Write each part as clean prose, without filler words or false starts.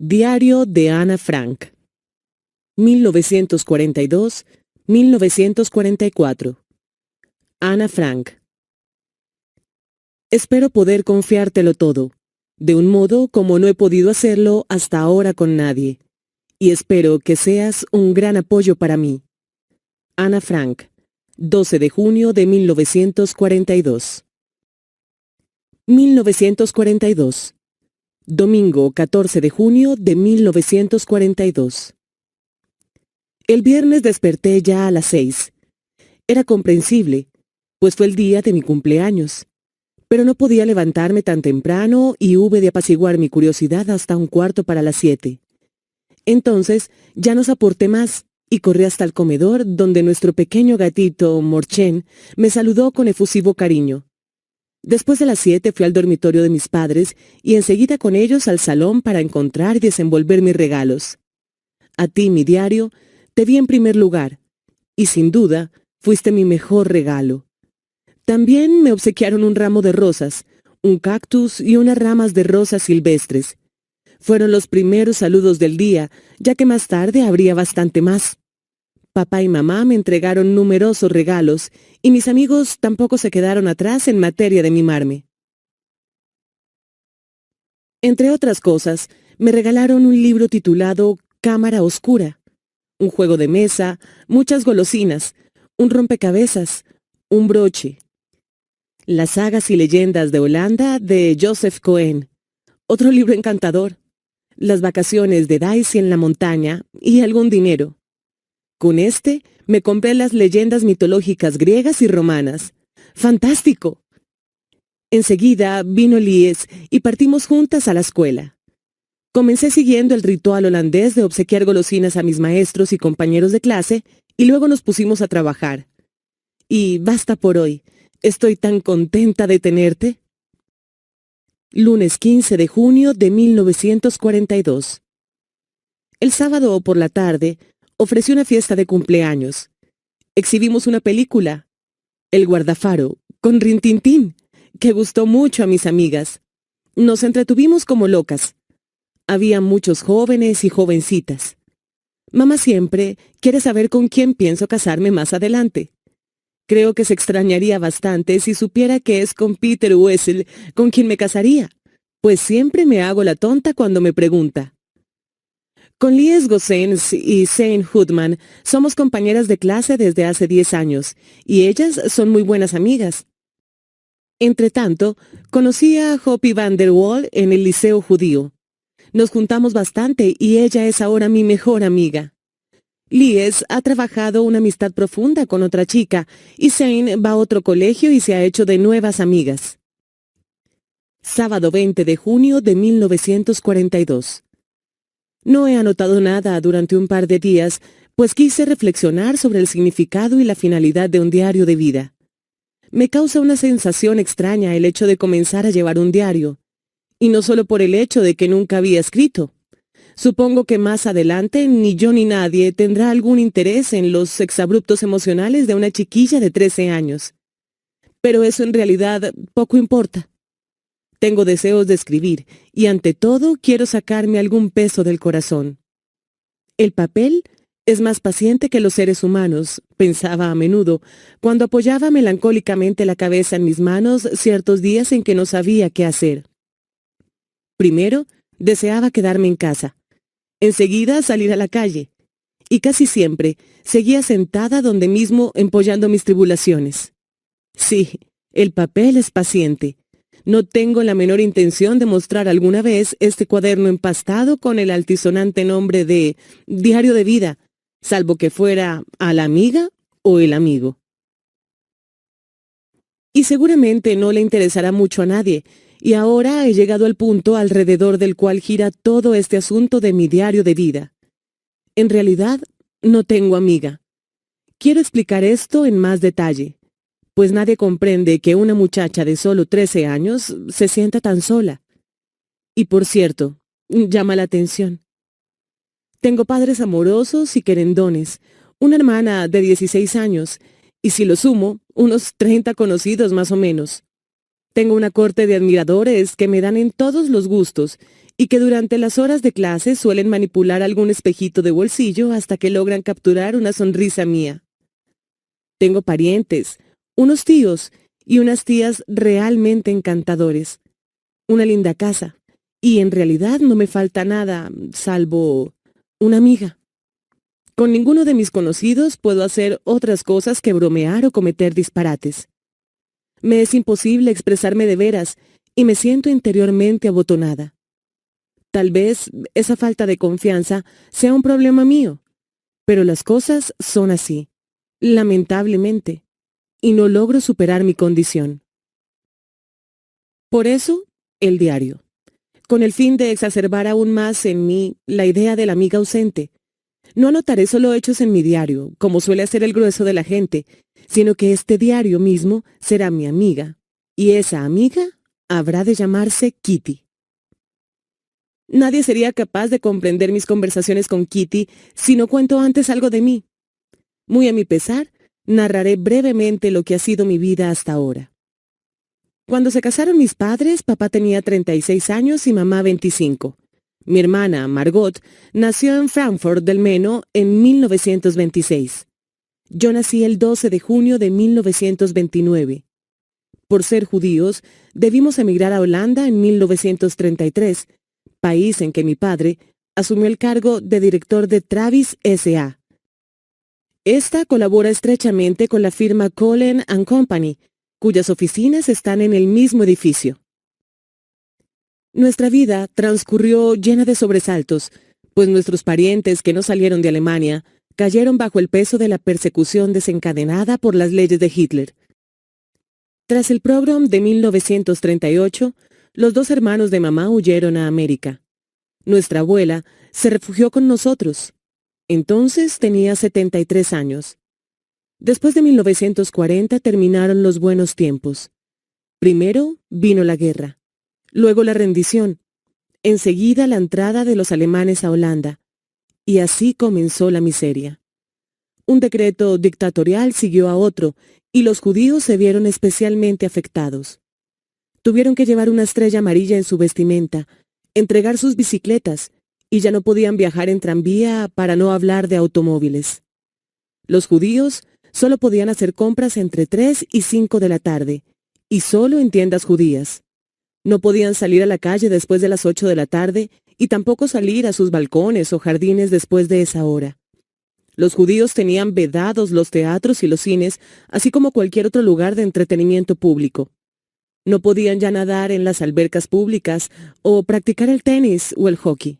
Diario de Ana Frank, 1942-1944. Ana Frank. Espero poder confiártelo todo, de un modo como no he podido hacerlo hasta ahora con nadie, y espero que seas un gran apoyo para mí. Ana Frank, 12 de junio de 1942. 1942. Domingo 14 de junio de 1942. El viernes desperté ya a las 6. Era comprensible, pues fue el día de mi cumpleaños. Pero no podía levantarme tan temprano y hube de apaciguar mi curiosidad hasta 6:15. Entonces ya no soporté más y corrí hasta el comedor donde nuestro pequeño gatito, Morchen, me saludó con efusivo cariño. Después de las 7 fui al dormitorio de mis padres y enseguida con ellos al salón para encontrar y desenvolver mis regalos. A ti, mi diario, te vi en primer lugar, y sin duda fuiste mi mejor regalo. También me obsequiaron un ramo de rosas, un cactus y unas ramas de rosas silvestres. Fueron los primeros saludos del día, ya que más tarde habría bastante más. Papá y mamá me entregaron numerosos regalos, y mis amigos tampoco se quedaron atrás en materia de mimarme. Entre otras cosas, me regalaron un libro titulado Cámara Oscura, un juego de mesa, muchas golosinas, un rompecabezas, un broche, las sagas y leyendas de Holanda de Joseph Cohen, otro libro encantador, las vacaciones de Daisy en la montaña y algún dinero. Con este me compré las leyendas mitológicas griegas y romanas. ¡Fantástico! Enseguida vino Lies y partimos juntas a la escuela. Comencé siguiendo el ritual holandés de obsequiar golosinas a mis maestros y compañeros de clase y luego nos pusimos a trabajar. Y basta por hoy. Estoy tan contenta de tenerte. Lunes 15 de junio de 1942. El sábado por la tarde ofrecí una fiesta de cumpleaños. Exhibimos una película, El guardafaro, con Rintintín, que gustó mucho a mis amigas. Nos entretuvimos como locas. Había muchos jóvenes y jovencitas. Mamá siempre quiere saber con quién pienso casarme más adelante. Creo que se extrañaría bastante si supiera que es con Peter Wessel con quien me casaría, pues siempre me hago la tonta cuando me pregunta. Con Lies Gossens y Zane Hoodman somos compañeras de clase desde hace 10 años, y ellas son muy buenas amigas. Entretanto, conocí a Hoppy van der Wall en el liceo judío. Nos juntamos bastante y ella es ahora mi mejor amiga. Lies ha trabajado una amistad profunda con otra chica y Zane va a otro colegio y se ha hecho de nuevas amigas. Sábado 20 de junio de 1942. No he anotado nada durante un par de días, pues quise reflexionar sobre el significado y la finalidad de un diario de vida. Me causa una sensación extraña el hecho de comenzar a llevar un diario, y no solo por el hecho de que nunca había escrito. Supongo que más adelante ni yo ni nadie tendrá algún interés en los exabruptos emocionales de una chiquilla de 13 años. Pero eso en realidad poco importa. Tengo deseos de escribir y ante todo quiero sacarme algún peso del corazón. El papel es más paciente que los seres humanos, pensaba a menudo, cuando apoyaba melancólicamente la cabeza en mis manos ciertos días en que no sabía qué hacer. Primero, deseaba quedarme en casa. Enseguida salir a la calle. Y casi siempre seguía sentada donde mismo empollando mis tribulaciones. Sí, el papel es paciente. No tengo la menor intención de mostrar alguna vez este cuaderno empastado con el altisonante nombre de Diario de Vida, salvo que fuera a la amiga o el amigo. Y seguramente no le interesará mucho a nadie, y ahora he llegado al punto alrededor del cual gira todo este asunto de mi diario de vida. En realidad, no tengo amiga. Quiero explicar esto en más detalle, pues nadie comprende que una muchacha de solo 13 años se sienta tan sola. Y por cierto, llama la atención. Tengo padres amorosos y querendones, una hermana de 16 años, y si lo sumo, unos 30 conocidos más o menos. Tengo una corte de admiradores que me dan en todos los gustos, y que durante las horas de clase suelen manipular algún espejito de bolsillo hasta que logran capturar una sonrisa mía. Tengo parientes, unos tíos y unas tías realmente encantadores, una linda casa, y en realidad no me falta nada, salvo una amiga. Con ninguno de mis conocidos puedo hacer otras cosas que bromear o cometer disparates. Me es imposible expresarme de veras y me siento interiormente abotonada. Tal vez esa falta de confianza sea un problema mío, pero las cosas son así, lamentablemente, y no logro superar mi condición. Por eso, el diario, con el fin de exacerbar aún más en mí la idea de la amiga ausente. No anotaré solo hechos en mi diario, como suele hacer el grueso de la gente, sino que este diario mismo será mi amiga, y esa amiga habrá de llamarse Kitty. Nadie sería capaz de comprender mis conversaciones con Kitty si no cuento antes algo de mí. Muy a mi pesar, narraré brevemente lo que ha sido mi vida hasta ahora. Cuando se casaron mis padres, papá tenía 36 años y mamá 25. Mi hermana, Margot, nació en Frankfurt del Meno en 1926. Yo nací el 12 de junio de 1929. Por ser judíos, debimos emigrar a Holanda en 1933, país en que mi padre asumió el cargo de director de Travis S.A. Esta colabora estrechamente con la firma Cullen & Company, cuyas oficinas están en el mismo edificio. Nuestra vida transcurrió llena de sobresaltos, pues nuestros parientes que no salieron de Alemania cayeron bajo el peso de la persecución desencadenada por las leyes de Hitler. Tras el pogrom de 1938, los dos hermanos de mamá huyeron a América. Nuestra abuela se refugió con nosotros. Entonces tenía 73 años. Después de 1940 terminaron los buenos tiempos. Primero vino la guerra, luego la rendición, enseguida la entrada de los alemanes a Holanda, y así comenzó la miseria. Un decreto dictatorial siguió a otro, y los judíos se vieron especialmente afectados. Tuvieron que llevar una estrella amarilla en su vestimenta, entregar sus bicicletas, y ya no podían viajar en tranvía, para no hablar de automóviles. Los judíos solo podían hacer compras entre 3 y 5 de la tarde, y solo en tiendas judías. No podían salir a la calle después de las 8 de la tarde, y tampoco salir a sus balcones o jardines después de esa hora. Los judíos tenían vedados los teatros y los cines, así como cualquier otro lugar de entretenimiento público. No podían ya nadar en las albercas públicas o practicar el tenis o el hockey.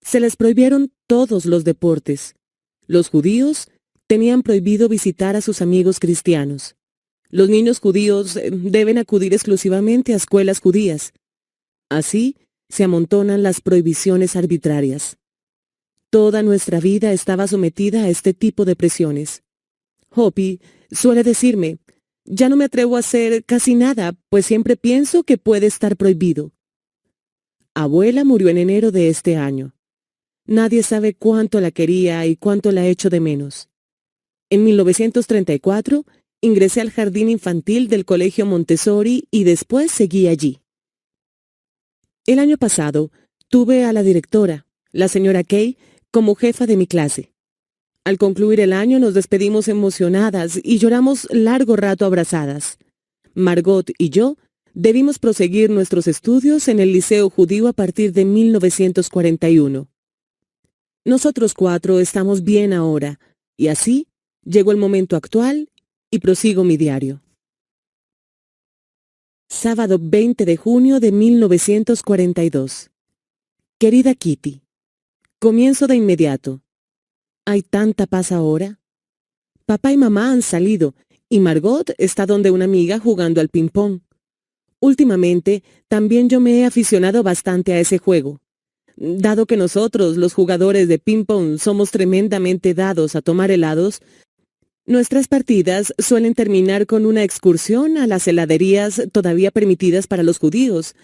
Se les prohibieron todos los deportes. Los judíos tenían prohibido visitar a sus amigos cristianos. Los niños judíos deben acudir exclusivamente a escuelas judías. Así se amontonan las prohibiciones arbitrarias. Toda nuestra vida estaba sometida a este tipo de presiones. Hopi suele decirme, ya no me atrevo a hacer casi nada, pues siempre pienso que puede estar prohibido. Abuela murió en enero de este año. Nadie sabe cuánto la quería y cuánto la echo de menos. En 1934 ingresé al jardín infantil del Colegio Montessori y después seguí allí. El año pasado tuve a la directora, la señora Kay, como jefa de mi clase. Al concluir el año nos despedimos emocionadas y lloramos largo rato abrazadas. Margot y yo debimos proseguir nuestros estudios en el Liceo Judío a partir de 1941. Nosotros 4 estamos bien ahora, y así llegó el momento actual y prosigo mi diario. Sábado 20 de junio de 1942. Querida Kitty, comienzo de inmediato. ¿Hay tanta paz ahora? Papá y mamá han salido, y Margot está donde una amiga jugando al ping-pong. Últimamente, también yo me he aficionado bastante a ese juego. Dado que nosotros, los jugadores de ping-pong, somos tremendamente dados a tomar helados, nuestras partidas suelen terminar con una excursión a las heladerías todavía permitidas para los judíos,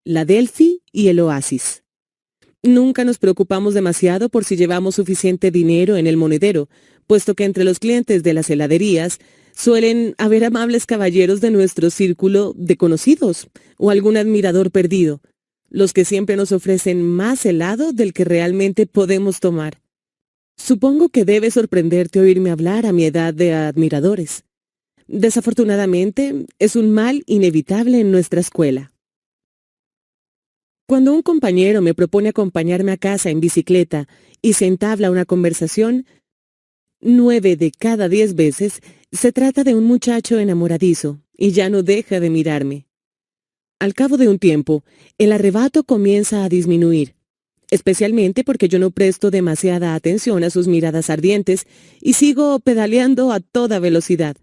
la Delphi y el Oasis. Nunca nos preocupamos demasiado por si llevamos suficiente dinero en el monedero, puesto que entre los clientes de las heladerías suelen haber amables caballeros de nuestro círculo de conocidos o algún admirador perdido, los que siempre nos ofrecen más helado del que realmente podemos tomar. Supongo que debe sorprenderte oírme hablar a mi edad de admiradores. Desafortunadamente, es un mal inevitable en nuestra escuela. Cuando un compañero me propone acompañarme a casa en bicicleta y se entabla una conversación, 9 de cada 10 veces se trata de un muchacho enamoradizo y ya no deja de mirarme. Al cabo de un tiempo, el arrebato comienza a disminuir, especialmente porque yo no presto demasiada atención a sus miradas ardientes y sigo pedaleando a toda velocidad.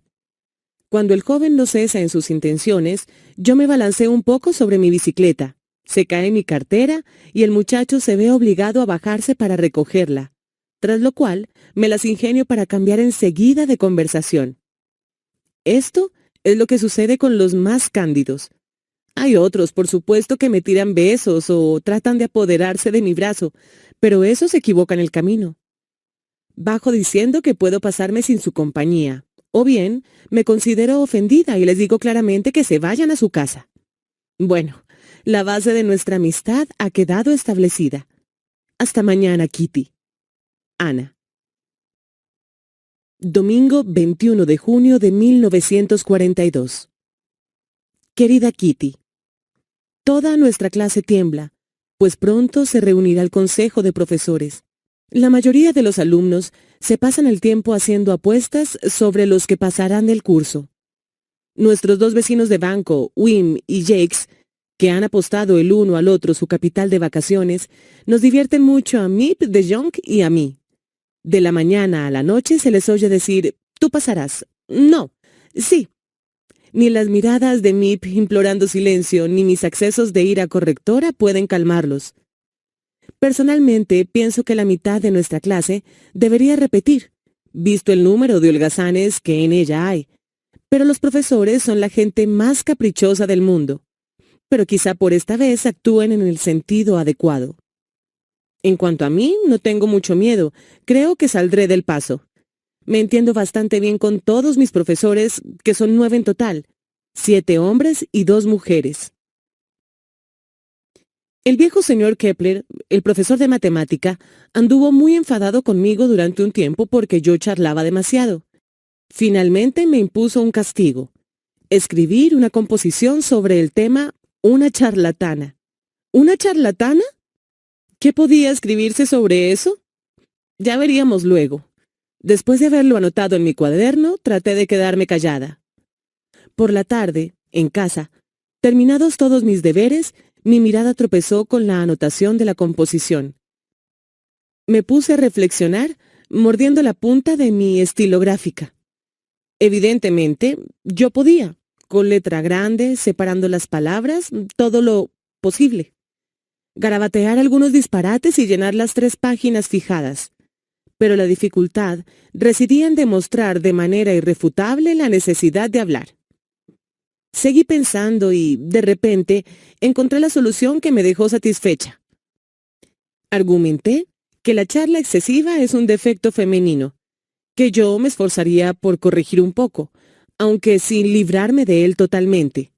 Cuando el joven no cesa en sus intenciones, yo me balanceo un poco sobre mi bicicleta, se cae mi cartera y el muchacho se ve obligado a bajarse para recogerla, tras lo cual me las ingenio para cambiar enseguida de conversación. Esto es lo que sucede con los más cándidos. Hay otros, por supuesto, que me tiran besos o tratan de apoderarse de mi brazo, pero esos se equivocan el camino. Bajo diciendo que puedo pasarme sin su compañía, o bien me considero ofendida y les digo claramente que se vayan a su casa. Bueno, la base de nuestra amistad ha quedado establecida. Hasta mañana, Kitty. Ana. Domingo 21 de junio de 1942. Querida Kitty, toda nuestra clase tiembla, pues pronto se reunirá el consejo de profesores. La mayoría de los alumnos se pasan el tiempo haciendo apuestas sobre los que pasarán el curso. Nuestros dos vecinos de banco, Wim y Jakes, que han apostado el uno al otro su capital de vacaciones, nos divierten mucho a Miep de Jong y a mí. De la mañana a la noche se les oye decir, «Tú pasarás». «No». «Sí». Ni las miradas de Miep implorando silencio, ni mis accesos de ira correctora pueden calmarlos. Personalmente, pienso que la mitad de nuestra clase debería repetir, visto el número de holgazanes que en ella hay. Pero los profesores son la gente más caprichosa del mundo. Pero quizá por esta vez actúen en el sentido adecuado. En cuanto a mí, no tengo mucho miedo. Creo que saldré del paso. Me entiendo bastante bien con todos mis profesores, que son 9 en total, 7 hombres y 2 mujeres. El viejo señor Kepler, el profesor de matemática, anduvo muy enfadado conmigo durante un tiempo porque yo charlaba demasiado. Finalmente me impuso un castigo: escribir una composición sobre el tema «Una charlatana». ¿Una charlatana? ¿Qué podía escribirse sobre eso? Ya veríamos luego. Después de haberlo anotado en mi cuaderno, traté de quedarme callada. Por la tarde, en casa, terminados todos mis deberes, mi mirada tropezó con la anotación de la composición. Me puse a reflexionar, mordiendo la punta de mi estilográfica. Evidentemente, yo podía, con letra grande, separando las palabras, todo lo posible. Garabatear algunos disparates y llenar las 3 páginas fijadas. Pero la dificultad residía en demostrar de manera irrefutable la necesidad de hablar. Seguí pensando y, de repente, encontré la solución que me dejó satisfecha. Argumenté que la charla excesiva es un defecto femenino, que yo me esforzaría por corregir un poco, aunque sin librarme de él totalmente,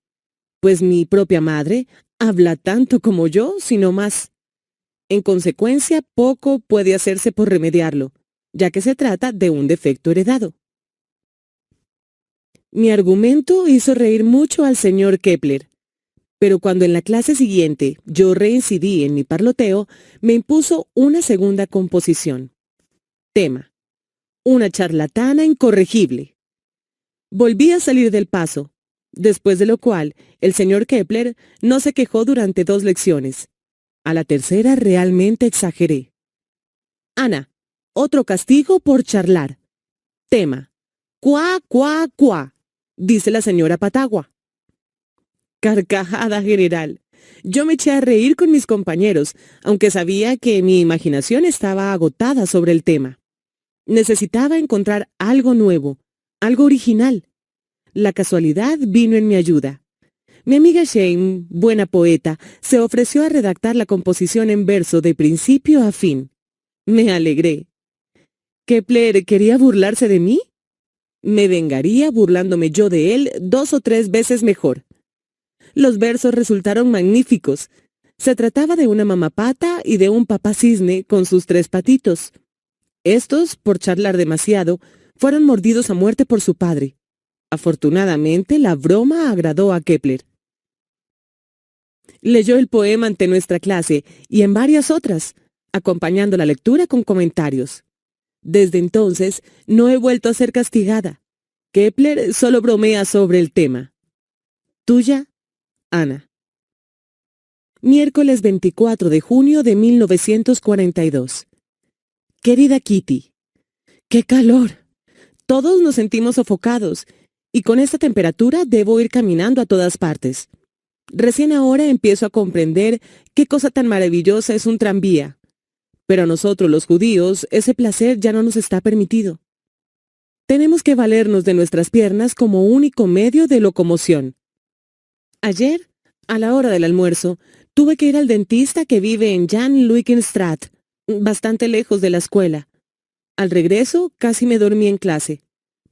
pues mi propia madre habla tanto como yo, sino más. En consecuencia, poco puede hacerse por remediarlo, ya que se trata de un defecto heredado. Mi argumento hizo reír mucho al señor Kepler, pero cuando en la clase siguiente yo reincidí en mi parloteo, me impuso una segunda composición. Tema: una charlatana incorregible. Volví a salir del paso, después de lo cual el señor Kepler no se quejó durante 2 lecciones. A la tercera realmente exageré. Ana, otro castigo por charlar. Tema: cuá, cuá, cuá, dice la señora Patagua. Carcajada general. Yo me eché a reír con mis compañeros, aunque sabía que mi imaginación estaba agotada sobre el tema. Necesitaba encontrar algo nuevo, algo original. La casualidad vino en mi ayuda. Mi amiga Shane, buena poeta, se ofreció a redactar la composición en verso de principio a fin. Me alegré. ¿Kepler quería burlarse de mí? Me vengaría burlándome yo de él 2 o 3 veces mejor. Los versos resultaron magníficos. Se trataba de una mamá pata y de un papá cisne con sus 3 patitos. Estos, por charlar demasiado, fueron mordidos a muerte por su padre. Afortunadamente, la broma agradó a Kepler. Leyó el poema ante nuestra clase y en varias otras, acompañando la lectura con comentarios. Desde entonces, no he vuelto a ser castigada. Kepler solo bromea sobre el tema. Tuya, Ana. Miércoles 24 de junio de 1942. Querida Kitty, ¡qué calor! Todos nos sentimos sofocados, y con esta temperatura debo ir caminando a todas partes. Recién ahora empiezo a comprender qué cosa tan maravillosa es un tranvía. Pero a nosotros los judíos ese placer ya no nos está permitido. Tenemos que valernos de nuestras piernas como único medio de locomoción. Ayer, a la hora del almuerzo, tuve que ir al dentista que vive en Jan Luikenstraat, bastante lejos de la escuela. Al regreso, casi me dormí en clase.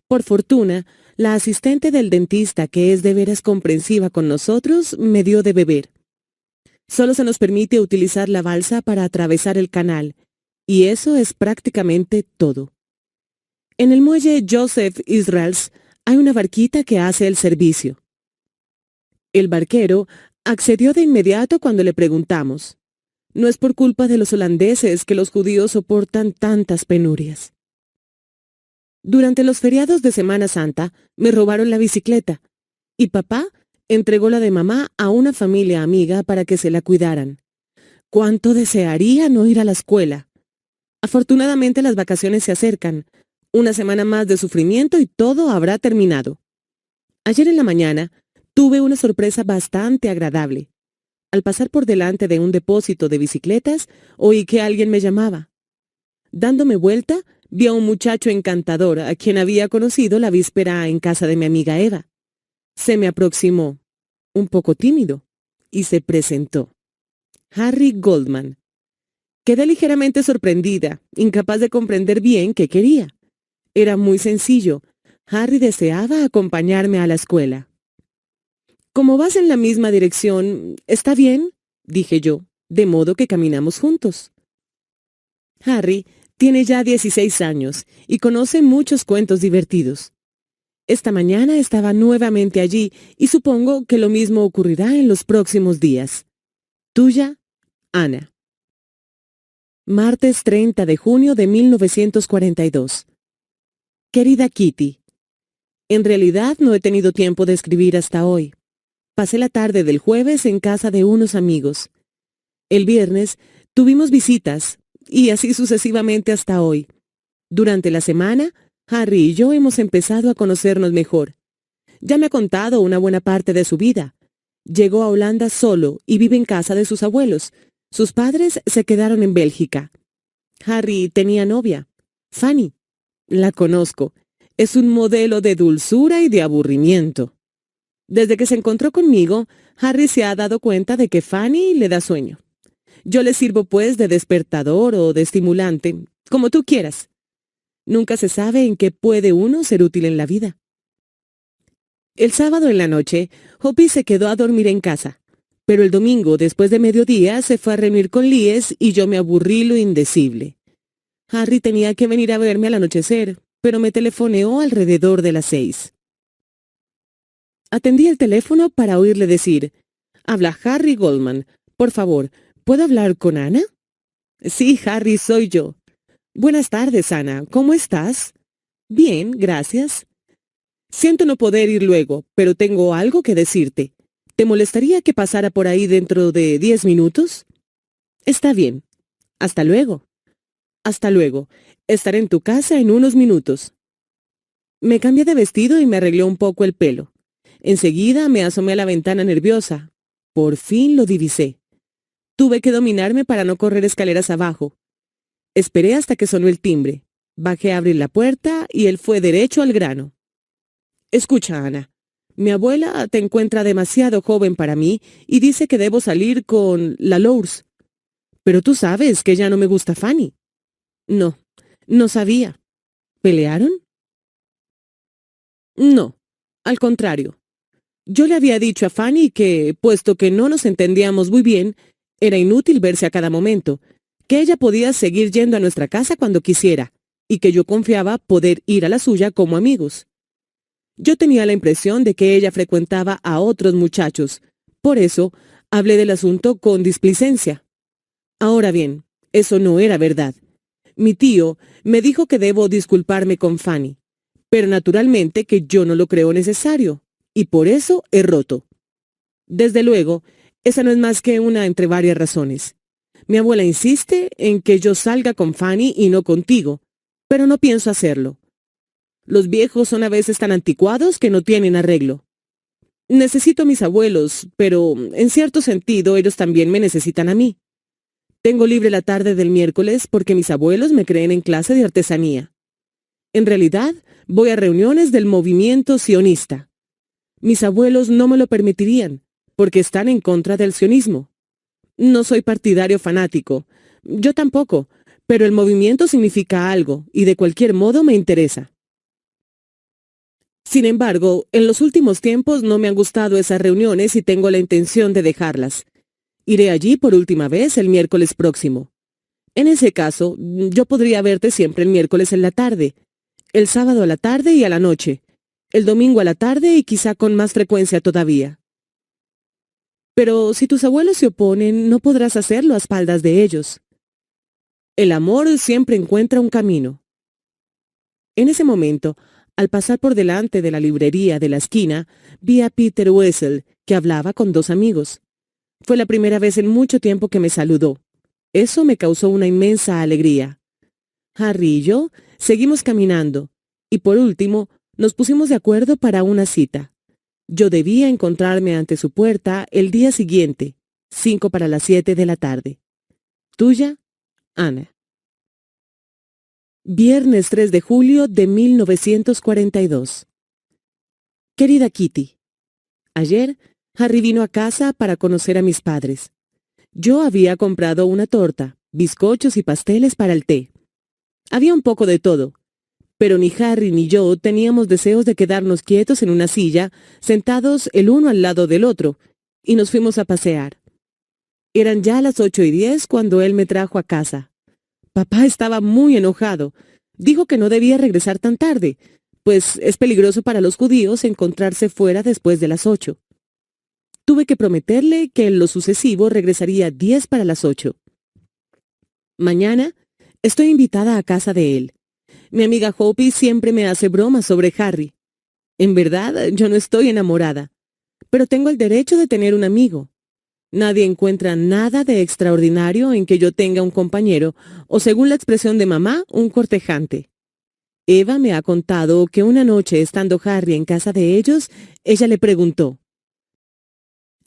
Por fortuna, la asistente del dentista, que es de veras comprensiva con nosotros, me dio de beber. Solo se nos permite utilizar la balsa para atravesar el canal, y eso es prácticamente todo. En el muelle Joseph Israels hay una barquita que hace el servicio. El barquero accedió de inmediato cuando le preguntamos. No es por culpa de los holandeses que los judíos soportan tantas penurias. Durante los feriados de Semana Santa me robaron la bicicleta y papá entregó la de mamá a una familia amiga para que se la cuidaran. ¿Cuánto desearía no ir a la escuela? Afortunadamente las vacaciones se acercan. Una semana más de sufrimiento y todo habrá terminado. Ayer en la mañana tuve una sorpresa bastante agradable. Al pasar por delante de un depósito de bicicletas, oí que alguien me llamaba. Dándome vuelta, vi a un muchacho encantador a quien había conocido la víspera en casa de mi amiga Eva. Se me aproximó, un poco tímido, y se presentó. Harry Goldman. Quedé ligeramente sorprendida, incapaz de comprender bien qué quería. Era muy sencillo. Harry deseaba acompañarme a la escuela. «Como vas en la misma dirección, está bien», dije yo, de modo que caminamos juntos. Harry tiene ya 16 años y conoce muchos cuentos divertidos. Esta mañana estaba nuevamente allí y supongo que lo mismo ocurrirá en los próximos días. Tuya, Ana. Martes 30 de junio de 1942. Querida Kitty, en realidad no he tenido tiempo de escribir hasta hoy. Pasé la tarde del jueves en casa de unos amigos. El viernes tuvimos visitas, y así sucesivamente hasta hoy. Durante la semana, Harry y yo hemos empezado a conocernos mejor. Ya me ha contado una buena parte de su vida. Llegó a Holanda solo y vive en casa de sus abuelos. Sus padres se quedaron en Bélgica. Harry tenía novia, Fanny. La conozco. Es un modelo de dulzura y de aburrimiento. Desde que se encontró conmigo, Harry se ha dado cuenta de que Fanny le da sueño. Yo le sirvo pues de despertador o de estimulante, como tú quieras. Nunca se sabe en qué puede uno ser útil en la vida. El sábado en la noche, Hoppy se quedó a dormir en casa, pero el domingo, después de mediodía, se fue a reunir con Lies y yo me aburrí lo indecible. Harry tenía que venir a verme al anochecer, pero me telefoneó alrededor de las 6. Atendí el teléfono para oírle decir: «Habla Harry Goldman. Por favor, ¿puedo hablar con Ana?» «Sí, Harry, soy yo». «Buenas tardes, Ana. ¿Cómo estás?» «Bien, gracias». «Siento no poder ir luego, pero tengo algo que decirte. ¿Te molestaría que pasara por ahí dentro de 10 minutos?» «Está bien. Hasta luego». «Hasta luego. Estaré en tu casa en unos minutos». Me cambié de vestido y me arreglé un poco el pelo. Enseguida me asomé a la ventana nerviosa. Por fin lo divisé. Tuve que dominarme para no correr escaleras abajo. Esperé hasta que sonó el timbre. Bajé a abrir la puerta y él fue derecho al grano. «Escucha, Ana. Mi abuela te encuentra demasiado joven para mí y dice que debo salir con la Lours. Pero tú sabes que ya no me gusta Fanny». «No, no sabía». «¿Pelearon?» «No, al contrario. Yo le había dicho a Fanny que, puesto que no nos entendíamos muy bien, Era inútil verse a cada momento, que ella podía seguir yendo a nuestra casa cuando quisiera, y que yo confiaba poder ir a la suya como amigos. Yo tenía la impresión de que ella frecuentaba a otros muchachos, por eso hablé del asunto con displicencia. Ahora bien, eso no era verdad. Mi tío me dijo que debo disculparme con Fanny, pero naturalmente que yo no lo creo necesario, y por eso he roto. Desde luego, esa no es más que una entre varias razones. Mi abuela insiste en que yo salga con Fanny y no contigo, pero no pienso hacerlo. Los viejos son a veces tan anticuados que no tienen arreglo. Necesito a mis abuelos, pero en cierto sentido ellos también me necesitan a mí. Tengo libre la tarde del miércoles porque mis abuelos me creen en clase de artesanía. En realidad, voy a reuniones del movimiento sionista. Mis abuelos no me lo permitirían, porque están en contra del sionismo. No soy partidario fanático. Yo tampoco, pero el movimiento significa algo, y de cualquier modo me interesa. Sin embargo, en los últimos tiempos no me han gustado esas reuniones y tengo la intención de dejarlas. Iré allí por última vez el miércoles próximo. En ese caso, yo podría verte siempre el miércoles en la tarde, el sábado a la tarde y a la noche, el domingo a la tarde y quizá con más frecuencia todavía. Pero si tus abuelos se oponen, no podrás hacerlo a espaldas de ellos. El amor siempre encuentra un camino. En ese momento, al pasar por delante de la librería de la esquina, vi a Peter Wessel, que hablaba con dos amigos. Fue la primera vez en mucho tiempo que me saludó. Eso me causó una inmensa alegría. Harry y yo seguimos caminando, y por último nos pusimos de acuerdo para una cita. Yo debía encontrarme ante su puerta el día siguiente, 5 para las 7 de la tarde. Tuya, Ana. Viernes 3 de julio de 1942. Querida Kitty, ayer Harry vino a casa para conocer a mis padres. Yo había comprado una torta, bizcochos y pasteles para el té. Había un poco de todo, pero ni Harry ni yo teníamos deseos de quedarnos quietos en una silla, sentados el uno al lado del otro, y nos fuimos a pasear. Eran ya las 8:10 cuando él me trajo a casa. Papá estaba muy enojado. Dijo que no debía regresar tan tarde, pues es peligroso para los judíos encontrarse fuera después de las 8. Tuve que prometerle que en lo sucesivo regresaría 10 para las 8. Mañana estoy invitada a casa de él. Mi amiga Hopi siempre me hace bromas sobre Harry. En verdad, yo no estoy enamorada, pero tengo el derecho de tener un amigo. Nadie encuentra nada de extraordinario en que yo tenga un compañero, o según la expresión de mamá, un cortejante. Eva me ha contado que una noche, estando Harry en casa de ellos, ella le preguntó: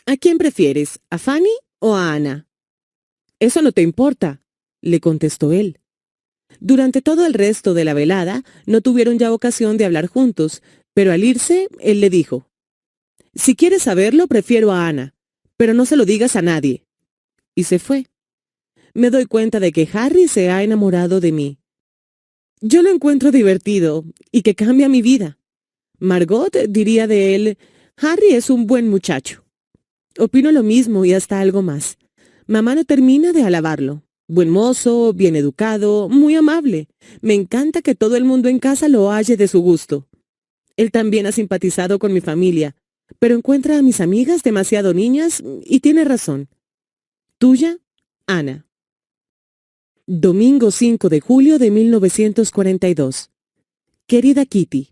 ¿A quién prefieres, a Fanny o a Ana? Eso no te importa, le contestó él. Durante todo el resto de la velada no tuvieron ya ocasión de hablar juntos, pero al irse, él le dijo: Si quieres saberlo, prefiero a Ana, pero no se lo digas a nadie. Y se fue. Me doy cuenta de que Harry se ha enamorado de mí. Yo lo encuentro divertido y que cambia mi vida. Margot diría de él: Harry es un buen muchacho. Opino lo mismo y hasta algo más. Mamá no termina de alabarlo. Buen mozo, bien educado, muy amable. Me encanta que todo el mundo en casa lo halle de su gusto. Él también ha simpatizado con mi familia, pero encuentra a mis amigas demasiado niñas y tiene razón. Tuya, Ana. Domingo 5 de julio de 1942. Querida Kitty,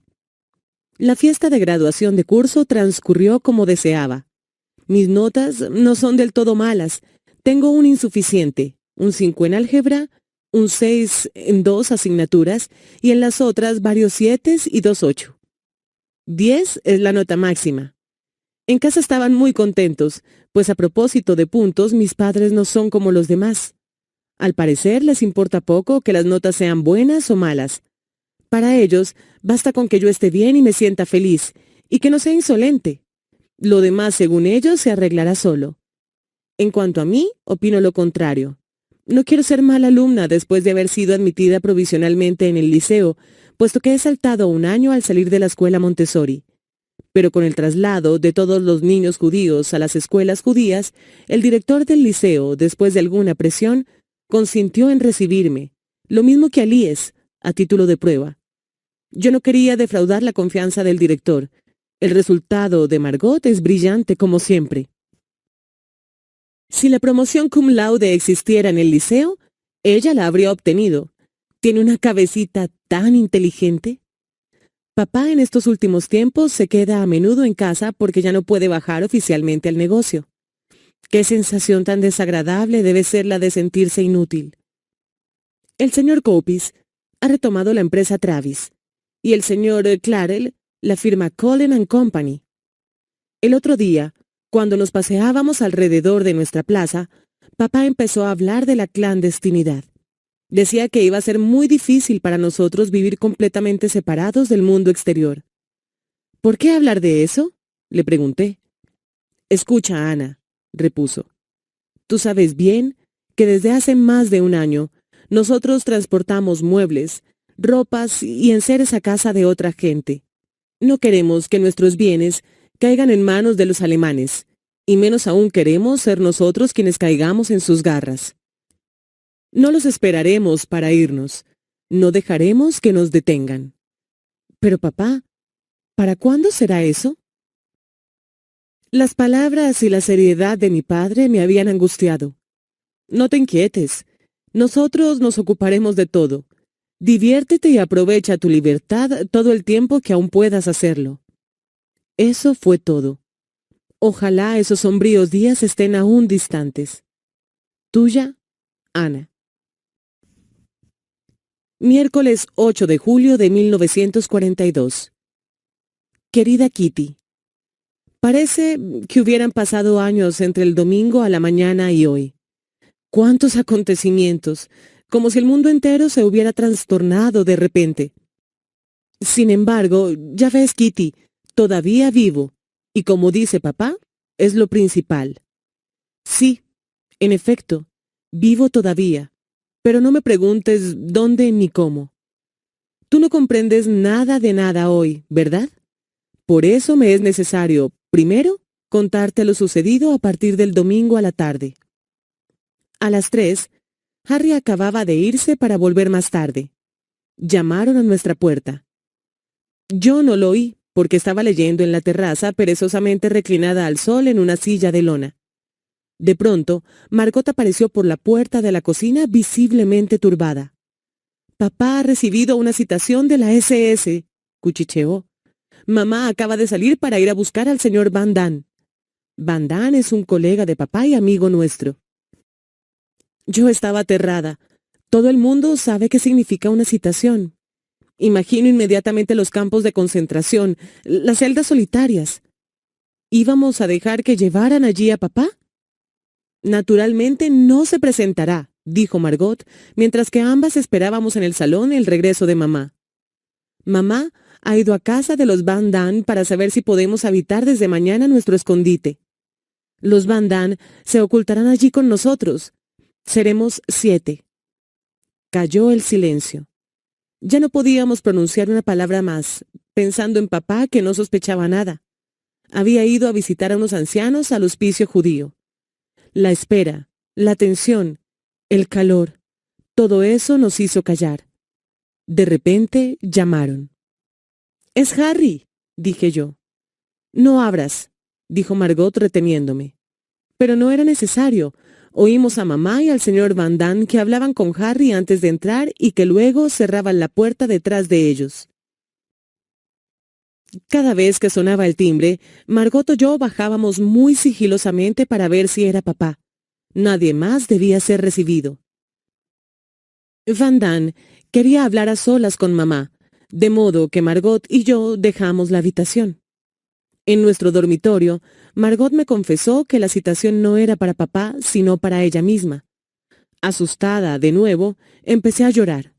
la fiesta de graduación de curso transcurrió como deseaba. Mis notas no son del todo malas. Tengo un insuficiente, un 5 en álgebra, un 6 en 2 asignaturas y en las otras varios 7 y 2 8. 10 es la nota máxima. En casa estaban muy contentos, pues a propósito de puntos mis padres no son como los demás. Al parecer les importa poco que las notas sean buenas o malas. Para ellos basta con que yo esté bien y me sienta feliz, y que no sea insolente. Lo demás, según ellos, se arreglará solo. En cuanto a mí, opino lo contrario. No quiero ser mala alumna después de haber sido admitida provisionalmente en el liceo, puesto que he saltado un año al salir de la escuela Montessori. Pero con el traslado de todos los niños judíos a las escuelas judías, el director del liceo, después de alguna presión, consintió en recibirme, lo mismo que a Líes, a título de prueba. Yo no quería defraudar la confianza del director. El resultado de Margot es brillante como siempre. Si la promoción cum laude existiera en el liceo, ella la habría obtenido. Tiene una cabecita tan inteligente. Papá en estos últimos tiempos se queda a menudo en casa porque ya no puede bajar oficialmente al negocio. Qué sensación tan desagradable debe ser la de sentirse inútil. El señor Copis ha retomado la empresa Travis y el señor Clarel la firma Cullen & Company. El otro día, cuando nos paseábamos alrededor de nuestra plaza, papá empezó a hablar de la clandestinidad. Decía que iba a ser muy difícil para nosotros vivir completamente separados del mundo exterior. ¿Por qué hablar de eso?, le pregunté. Escucha, Ana, repuso. Tú sabes bien que desde hace más de un año nosotros transportamos muebles, ropas y enseres a casa de otra gente. No queremos que nuestros bienes caigan en manos de los alemanes, y menos aún queremos ser nosotros quienes caigamos en sus garras. No los esperaremos para irnos. No dejaremos que nos detengan. Pero papá, ¿para cuándo será eso? Las palabras y la seriedad de mi padre me habían angustiado. No te inquietes. Nosotros nos ocuparemos de todo. Diviértete y aprovecha tu libertad todo el tiempo que aún puedas hacerlo. Eso fue todo. Ojalá esos sombríos días estén aún distantes. Tuya, Ana. Miércoles 8 de julio de 1942. Querida Kitty, parece que hubieran pasado años entre el domingo a la mañana y hoy. ¡Cuántos acontecimientos! Como si el mundo entero se hubiera trastornado de repente. Sin embargo, ya ves, Kitty, todavía vivo, y como dice papá, es lo principal. Sí, en efecto, vivo todavía, pero no me preguntes dónde ni cómo. Tú no comprendes nada de nada hoy, ¿verdad? Por eso me es necesario, primero, contarte lo sucedido a partir del domingo a la tarde. A las 3, Harry acababa de irse para volver más tarde. Llamaron a nuestra puerta. Yo no lo oí, porque estaba leyendo en la terraza, perezosamente reclinada al sol en una silla de lona. De pronto, Margot apareció por la puerta de la cocina visiblemente turbada. «Papá ha recibido una citación de la SS», cuchicheó. «Mamá acaba de salir para ir a buscar al señor Van Damme. Van Damme es un colega de papá y amigo nuestro». Yo estaba aterrada. Todo el mundo sabe qué significa una citación. Imagino inmediatamente los campos de concentración, las celdas solitarias. ¿Íbamos a dejar que llevaran allí a papá? Naturalmente no se presentará, dijo Margot, mientras que ambas esperábamos en el salón el regreso de mamá. Mamá ha ido a casa de los Van Damme para saber si podemos habitar desde mañana nuestro escondite. Los Van Damme se ocultarán allí con nosotros. Seremos 7. Cayó el silencio. Ya no podíamos pronunciar una palabra más, pensando en papá que no sospechaba nada. Había ido a visitar a unos ancianos al hospicio judío. La espera, la tensión, el calor, todo eso nos hizo callar. De repente llamaron. «Es Harry», dije yo. «No abras», dijo Margot reteniéndome. Pero no era necesario. Oímos a mamá y al señor Van Damme que hablaban con Harry antes de entrar y que luego cerraban la puerta detrás de ellos. Cada vez que sonaba el timbre, Margot o yo bajábamos muy sigilosamente para ver si era papá. Nadie más debía ser recibido. Van Damme quería hablar a solas con mamá, de modo que Margot y yo dejamos la habitación. En nuestro dormitorio, Margot me confesó que la citación no era para papá, sino para ella misma. Asustada, de nuevo, empecé a llorar.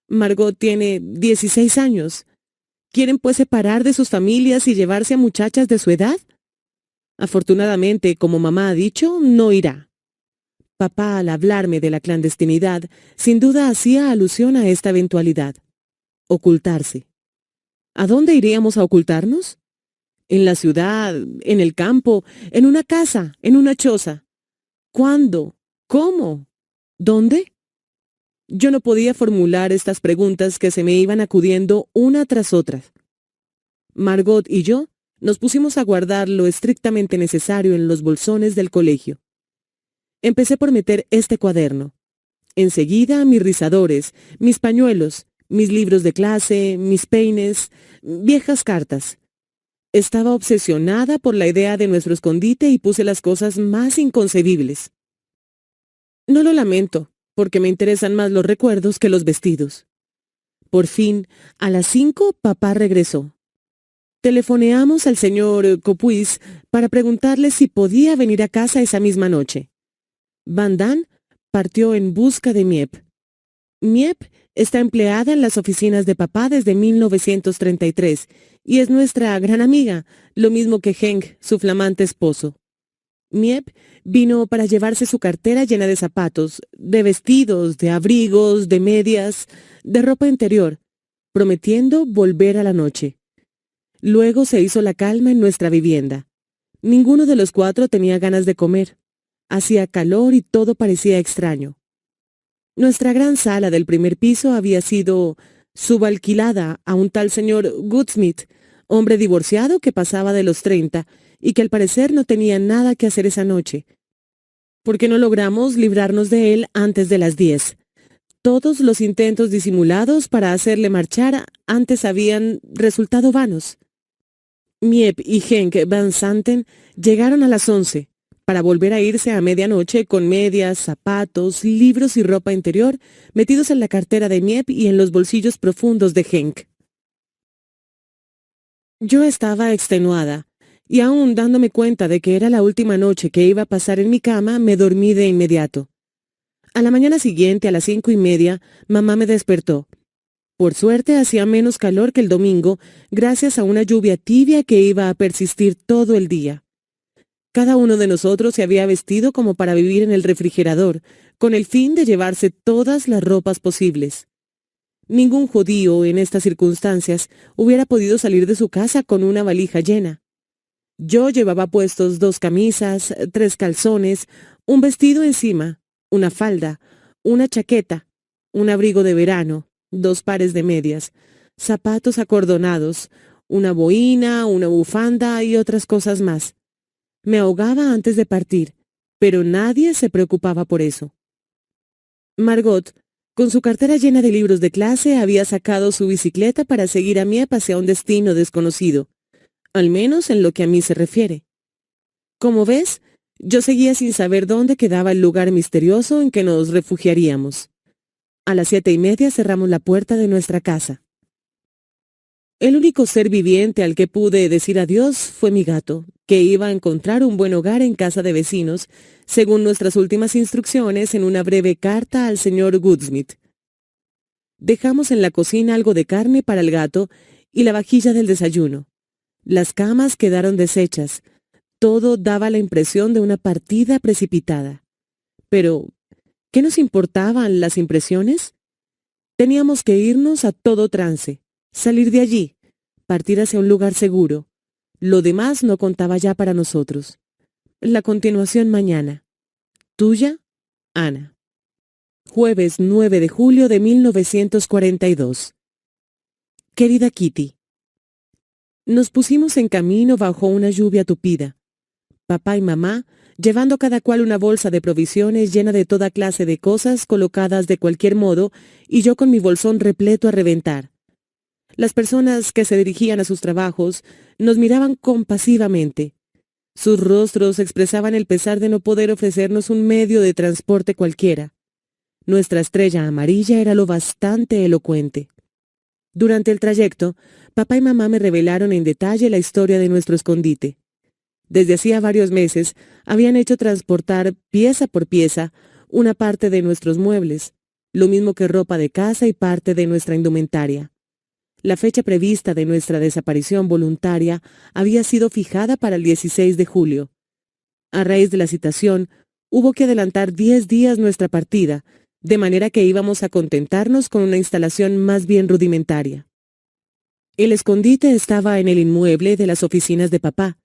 Margot tiene 16 años. ¿Quieren pues separar de sus familias y llevarse a muchachas de su edad? Afortunadamente, como mamá ha dicho, no irá. Papá, al hablarme de la clandestinidad, sin duda hacía alusión a esta eventualidad. Ocultarse. ¿A dónde iríamos a ocultarnos? En la ciudad, en el campo, en una casa, en una choza. ¿Cuándo? ¿Cómo? ¿Dónde? Yo no podía formular estas preguntas que se me iban acudiendo una tras otra. Margot y yo nos pusimos a guardar lo estrictamente necesario en los bolsones del colegio. Empecé por meter este cuaderno. Enseguida mis rizadores, mis pañuelos, mis libros de clase, mis peines, viejas cartas. Estaba obsesionada por la idea de nuestro escondite y puse las cosas más inconcebibles. No lo lamento, porque me interesan más los recuerdos que los vestidos. Por fin, a las 5, papá regresó. Telefoneamos al señor Copuis para preguntarle si podía venir a casa esa misma noche. Van Damme partió en busca de Miep. Miep está empleada en las oficinas de papá desde 1933 y es nuestra gran amiga, lo mismo que Henk, su flamante esposo. Miep vino para llevarse su cartera llena de zapatos, de vestidos, de abrigos, de medias, de ropa interior, prometiendo volver a la noche. Luego se hizo la calma en nuestra vivienda. Ninguno de los 4 tenía ganas de comer. Hacía calor y todo parecía extraño. Nuestra gran sala del primer piso había sido subalquilada a un tal señor Goodsmith, hombre divorciado que pasaba de los 30 y que al parecer no tenía nada que hacer esa noche, porque no logramos librarnos de él antes de las 10. Todos los intentos disimulados para hacerle marchar antes habían resultado vanos. Miep y Henk Van Santen llegaron a las 11, para volver a irse a medianoche con medias, zapatos, libros y ropa interior metidos en la cartera de Miep y en los bolsillos profundos de Henk. Yo estaba extenuada, y aún dándome cuenta de que era la última noche que iba a pasar en mi cama, me dormí de inmediato. A la mañana siguiente, a las 5:30, mamá me despertó. Por suerte hacía menos calor que el domingo, gracias a una lluvia tibia que iba a persistir todo el día. Cada uno de nosotros se había vestido como para vivir en el refrigerador, con el fin de llevarse todas las ropas posibles. Ningún judío en estas circunstancias hubiera podido salir de su casa con una valija llena. Yo llevaba puestos 2 camisas, 3 calzones, un vestido encima, una falda, una chaqueta, un abrigo de verano, 2 pares de medias, zapatos acordonados, una boina, una bufanda y otras cosas más. Me ahogaba antes de partir, pero nadie se preocupaba por eso. Margot, con su cartera llena de libros de clase, había sacado su bicicleta para seguir a Miep hacia un destino desconocido, al menos en lo que a mí se refiere. Como ves, yo seguía sin saber dónde quedaba el lugar misterioso en que nos refugiaríamos. A las 7:30 cerramos la puerta de nuestra casa. El único ser viviente al que pude decir adiós fue mi gato, que iba a encontrar un buen hogar en casa de vecinos, según nuestras últimas instrucciones en una breve carta al señor Goodsmith. Dejamos en la cocina algo de carne para el gato y la vajilla del desayuno. Las camas quedaron deshechas. Todo daba la impresión de una partida precipitada. Pero, ¿qué nos importaban las impresiones? Teníamos que irnos a todo trance, salir de allí, partir hacia un lugar seguro. Lo demás no contaba ya para nosotros. La continuación mañana. Tuya, Ana. Jueves 9 de julio de 1942. Querida Kitty, nos pusimos en camino bajo una lluvia tupida. Papá y mamá, llevando cada cual una bolsa de provisiones llena de toda clase de cosas colocadas de cualquier modo, y yo con mi bolsón repleto a reventar. Las personas que se dirigían a sus trabajos nos miraban compasivamente. Sus rostros expresaban el pesar de no poder ofrecernos un medio de transporte cualquiera. Nuestra estrella amarilla era lo bastante elocuente. Durante el trayecto, papá y mamá me revelaron en detalle la historia de nuestro escondite. Desde hacía varios meses habían hecho transportar pieza por pieza una parte de nuestros muebles, lo mismo que ropa de casa y parte de nuestra indumentaria. La fecha prevista de nuestra desaparición voluntaria había sido fijada para el 16 de julio. A raíz de la citación, hubo que adelantar 10 días nuestra partida, de manera que íbamos a contentarnos con una instalación más bien rudimentaria. El escondite estaba en el inmueble de las oficinas de papá.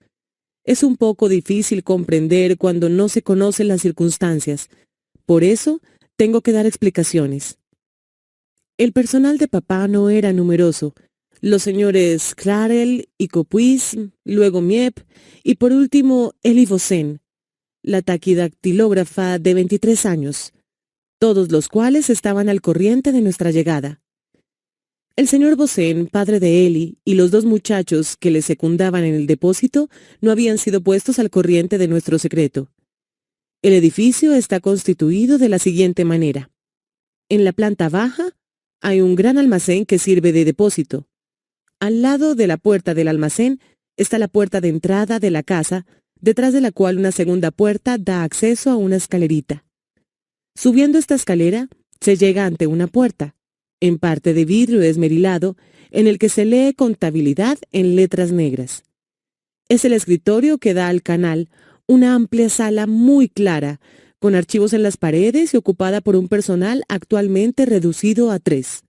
Es un poco difícil comprender cuando no se conocen las circunstancias. Por eso, tengo que dar explicaciones. El personal de papá no era numeroso. Los señores Clarel y Copuis, luego Miep, y por último Eli Vosen, la taquidactilógrafa de 23 años, todos los cuales estaban al corriente de nuestra llegada. El señor Vosen, padre de Eli, y los dos muchachos que le secundaban en el depósito no habían sido puestos al corriente de nuestro secreto. El edificio está constituido de la siguiente manera. En la planta baja hay un gran almacén que sirve de depósito. Al lado de la puerta del almacén está la puerta de entrada de la casa, detrás de la cual una segunda puerta da acceso a una escalerita. Subiendo esta escalera, se llega ante una puerta, en parte de vidrio esmerilado, en el que se lee contabilidad en letras negras. Es el escritorio que da al canal, una amplia sala muy clara, con archivos en las paredes y ocupada por un personal actualmente reducido a 3.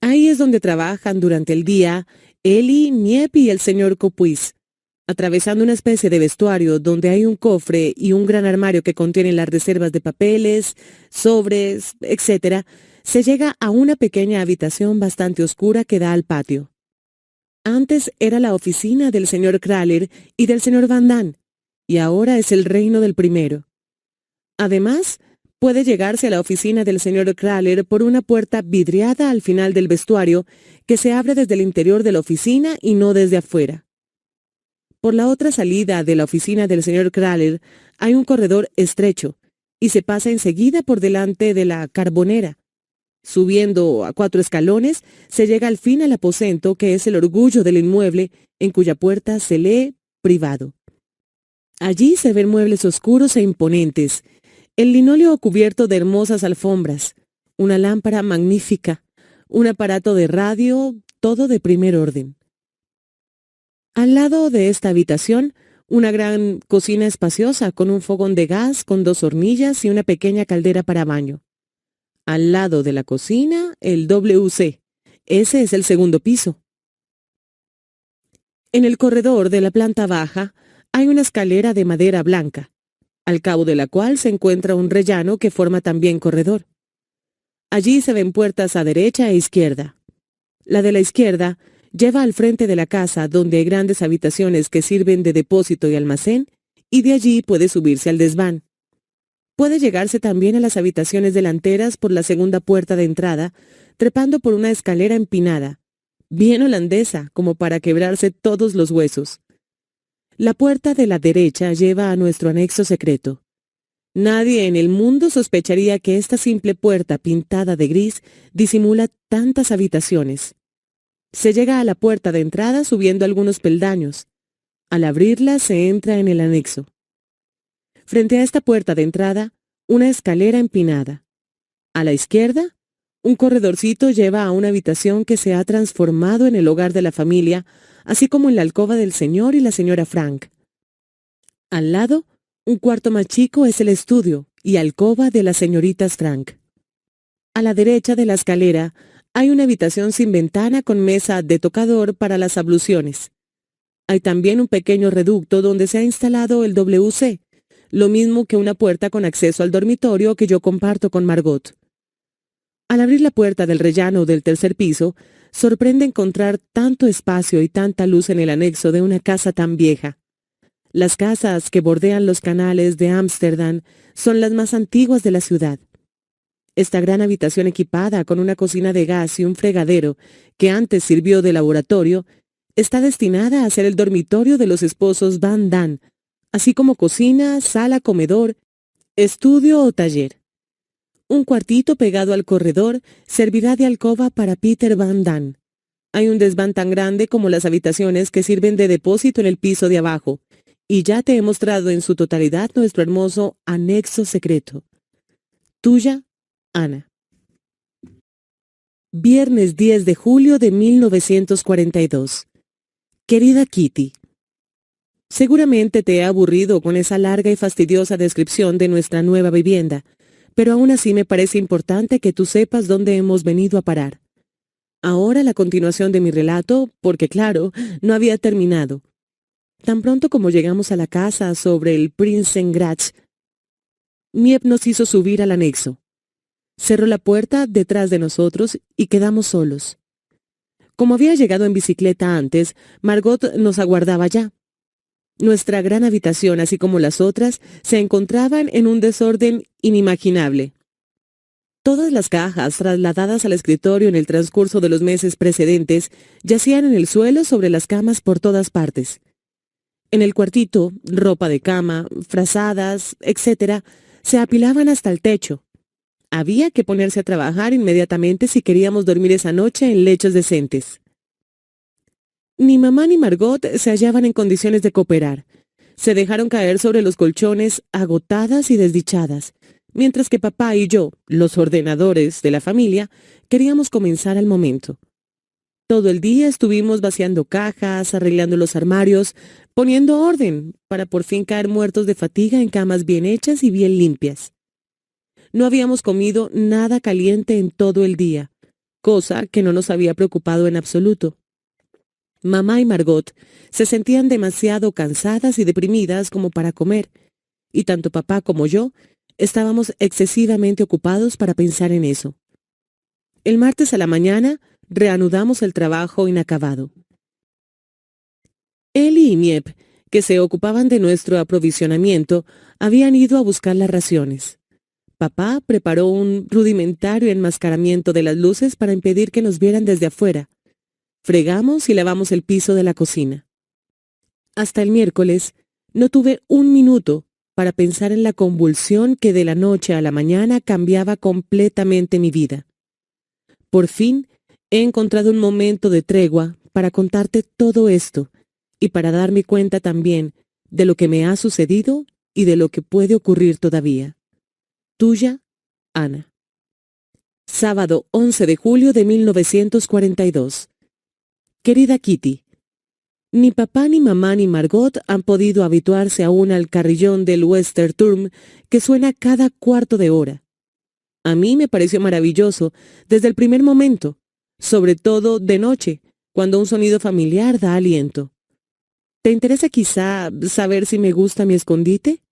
Ahí es donde trabajan durante el día Eli, Miep y el señor Copuis. Atravesando una especie de vestuario donde hay un cofre y un gran armario que contiene las reservas de papeles, sobres, etc., se llega a una pequeña habitación bastante oscura que da al patio. Antes era la oficina del señor Kraler y del señor Van Damme, y ahora es el reino del primero. Además, puede llegarse a la oficina del señor Kraler por una puerta vidriada al final del vestuario que se abre desde el interior de la oficina y no desde afuera. Por la otra salida de la oficina del señor Kraler hay un corredor estrecho y se pasa enseguida por delante de la carbonera. Subiendo a 4 escalones, se llega al fin al aposento que es el orgullo del inmueble, en cuya puerta se lee privado. Allí se ven muebles oscuros e imponentes, el linóleo cubierto de hermosas alfombras, una lámpara magnífica, un aparato de radio, todo de primer orden. Al lado de esta habitación, una gran cocina espaciosa con un fogón de gas con 2 hornillas y una pequeña caldera para baño. Al lado de la cocina, el WC. Ese es el segundo piso. En el corredor de la planta baja hay una escalera de madera blanca, al cabo de la cual se encuentra un rellano que forma también corredor. Allí se ven puertas a derecha e izquierda. La de la izquierda lleva al frente de la casa, donde hay grandes habitaciones que sirven de depósito y almacén, y de allí puede subirse al desván. Puede llegarse también a las habitaciones delanteras por la segunda puerta de entrada, trepando por una escalera empinada, bien holandesa, como para quebrarse todos los huesos. La puerta de la derecha lleva a nuestro anexo secreto. Nadie en el mundo sospecharía que esta simple puerta pintada de gris disimula tantas habitaciones. Se llega a la puerta de entrada subiendo algunos peldaños. Al abrirla se entra en el anexo. Frente a esta puerta de entrada, una escalera empinada. A la izquierda, un corredorcito lleva a una habitación que se ha transformado en el hogar de la familia, así como en la alcoba del señor y la señora Frank. Al lado, un cuarto más chico es el estudio y alcoba de las señoritas Frank. A la derecha de la escalera hay una habitación sin ventana con mesa de tocador para las abluciones. Hay también un pequeño reducto donde se ha instalado el WC, lo mismo que una puerta con acceso al dormitorio que yo comparto con Margot. Al abrir la puerta del rellano del tercer piso, sorprende encontrar tanto espacio y tanta luz en el anexo de una casa tan vieja. Las casas que bordean los canales de Ámsterdam son las más antiguas de la ciudad. Esta gran habitación equipada con una cocina de gas y un fregadero, que antes sirvió de laboratorio, está destinada a ser el dormitorio de los esposos Van Damme, así como cocina, sala, comedor, estudio o taller. Un cuartito pegado al corredor servirá de alcoba para Peter Van Damme. Hay un desván tan grande como las habitaciones que sirven de depósito en el piso de abajo, y ya te he mostrado en su totalidad nuestro hermoso anexo secreto. Tuya, Ana. Viernes 10 de julio de 1942. Querida Kitty, seguramente te he aburrido con esa larga y fastidiosa descripción de nuestra nueva vivienda, pero aún así me parece importante que tú sepas dónde hemos venido a parar. Ahora la continuación de mi relato, porque claro, no había terminado. Tan pronto como llegamos a la casa sobre el Prinsengracht, Miep nos hizo subir al anexo. Cerró la puerta detrás de nosotros y quedamos solos. Como había llegado en bicicleta antes, Margot nos aguardaba ya. Nuestra gran habitación, así como las otras, se encontraban en un desorden inimaginable. Todas las cajas trasladadas al escritorio en el transcurso de los meses precedentes yacían en el suelo sobre las camas por todas partes. En el cuartito, ropa de cama, frazadas, etc., se apilaban hasta el techo. Había que ponerse a trabajar inmediatamente si queríamos dormir esa noche en lechos decentes. Ni mamá ni Margot se hallaban en condiciones de cooperar. Se dejaron caer sobre los colchones agotadas y desdichadas, mientras que papá y yo, los ordenadores de la familia, queríamos comenzar al momento. Todo el día estuvimos vaciando cajas, arreglando los armarios, poniendo orden, para por fin caer muertos de fatiga en camas bien hechas y bien limpias. No habíamos comido nada caliente en todo el día, cosa que no nos había preocupado en absoluto. Mamá y Margot se sentían demasiado cansadas y deprimidas como para comer, y tanto papá como yo estábamos excesivamente ocupados para pensar en eso. El martes a la mañana reanudamos el trabajo inacabado. Eli y Miep, que se ocupaban de nuestro aprovisionamiento, habían ido a buscar las raciones. Papá preparó un rudimentario enmascaramiento de las luces para impedir que nos vieran desde afuera. Fregamos y lavamos el piso de la cocina. Hasta el miércoles no tuve un minuto para pensar en la convulsión que de la noche a la mañana cambiaba completamente mi vida. Por fin he encontrado un momento de tregua para contarte todo esto y para darme cuenta también de lo que me ha sucedido y de lo que puede ocurrir todavía. Tuya, Ana. Sábado 11 de julio de 1942. Querida Kitty, ni papá, ni mamá, ni Margot han podido habituarse aún al carrillón del Westerturm que suena cada cuarto de hora. A mí me pareció maravilloso desde el primer momento, sobre todo de noche, cuando un sonido familiar da aliento. ¿Te interesa quizá saber si me gusta mi escondite?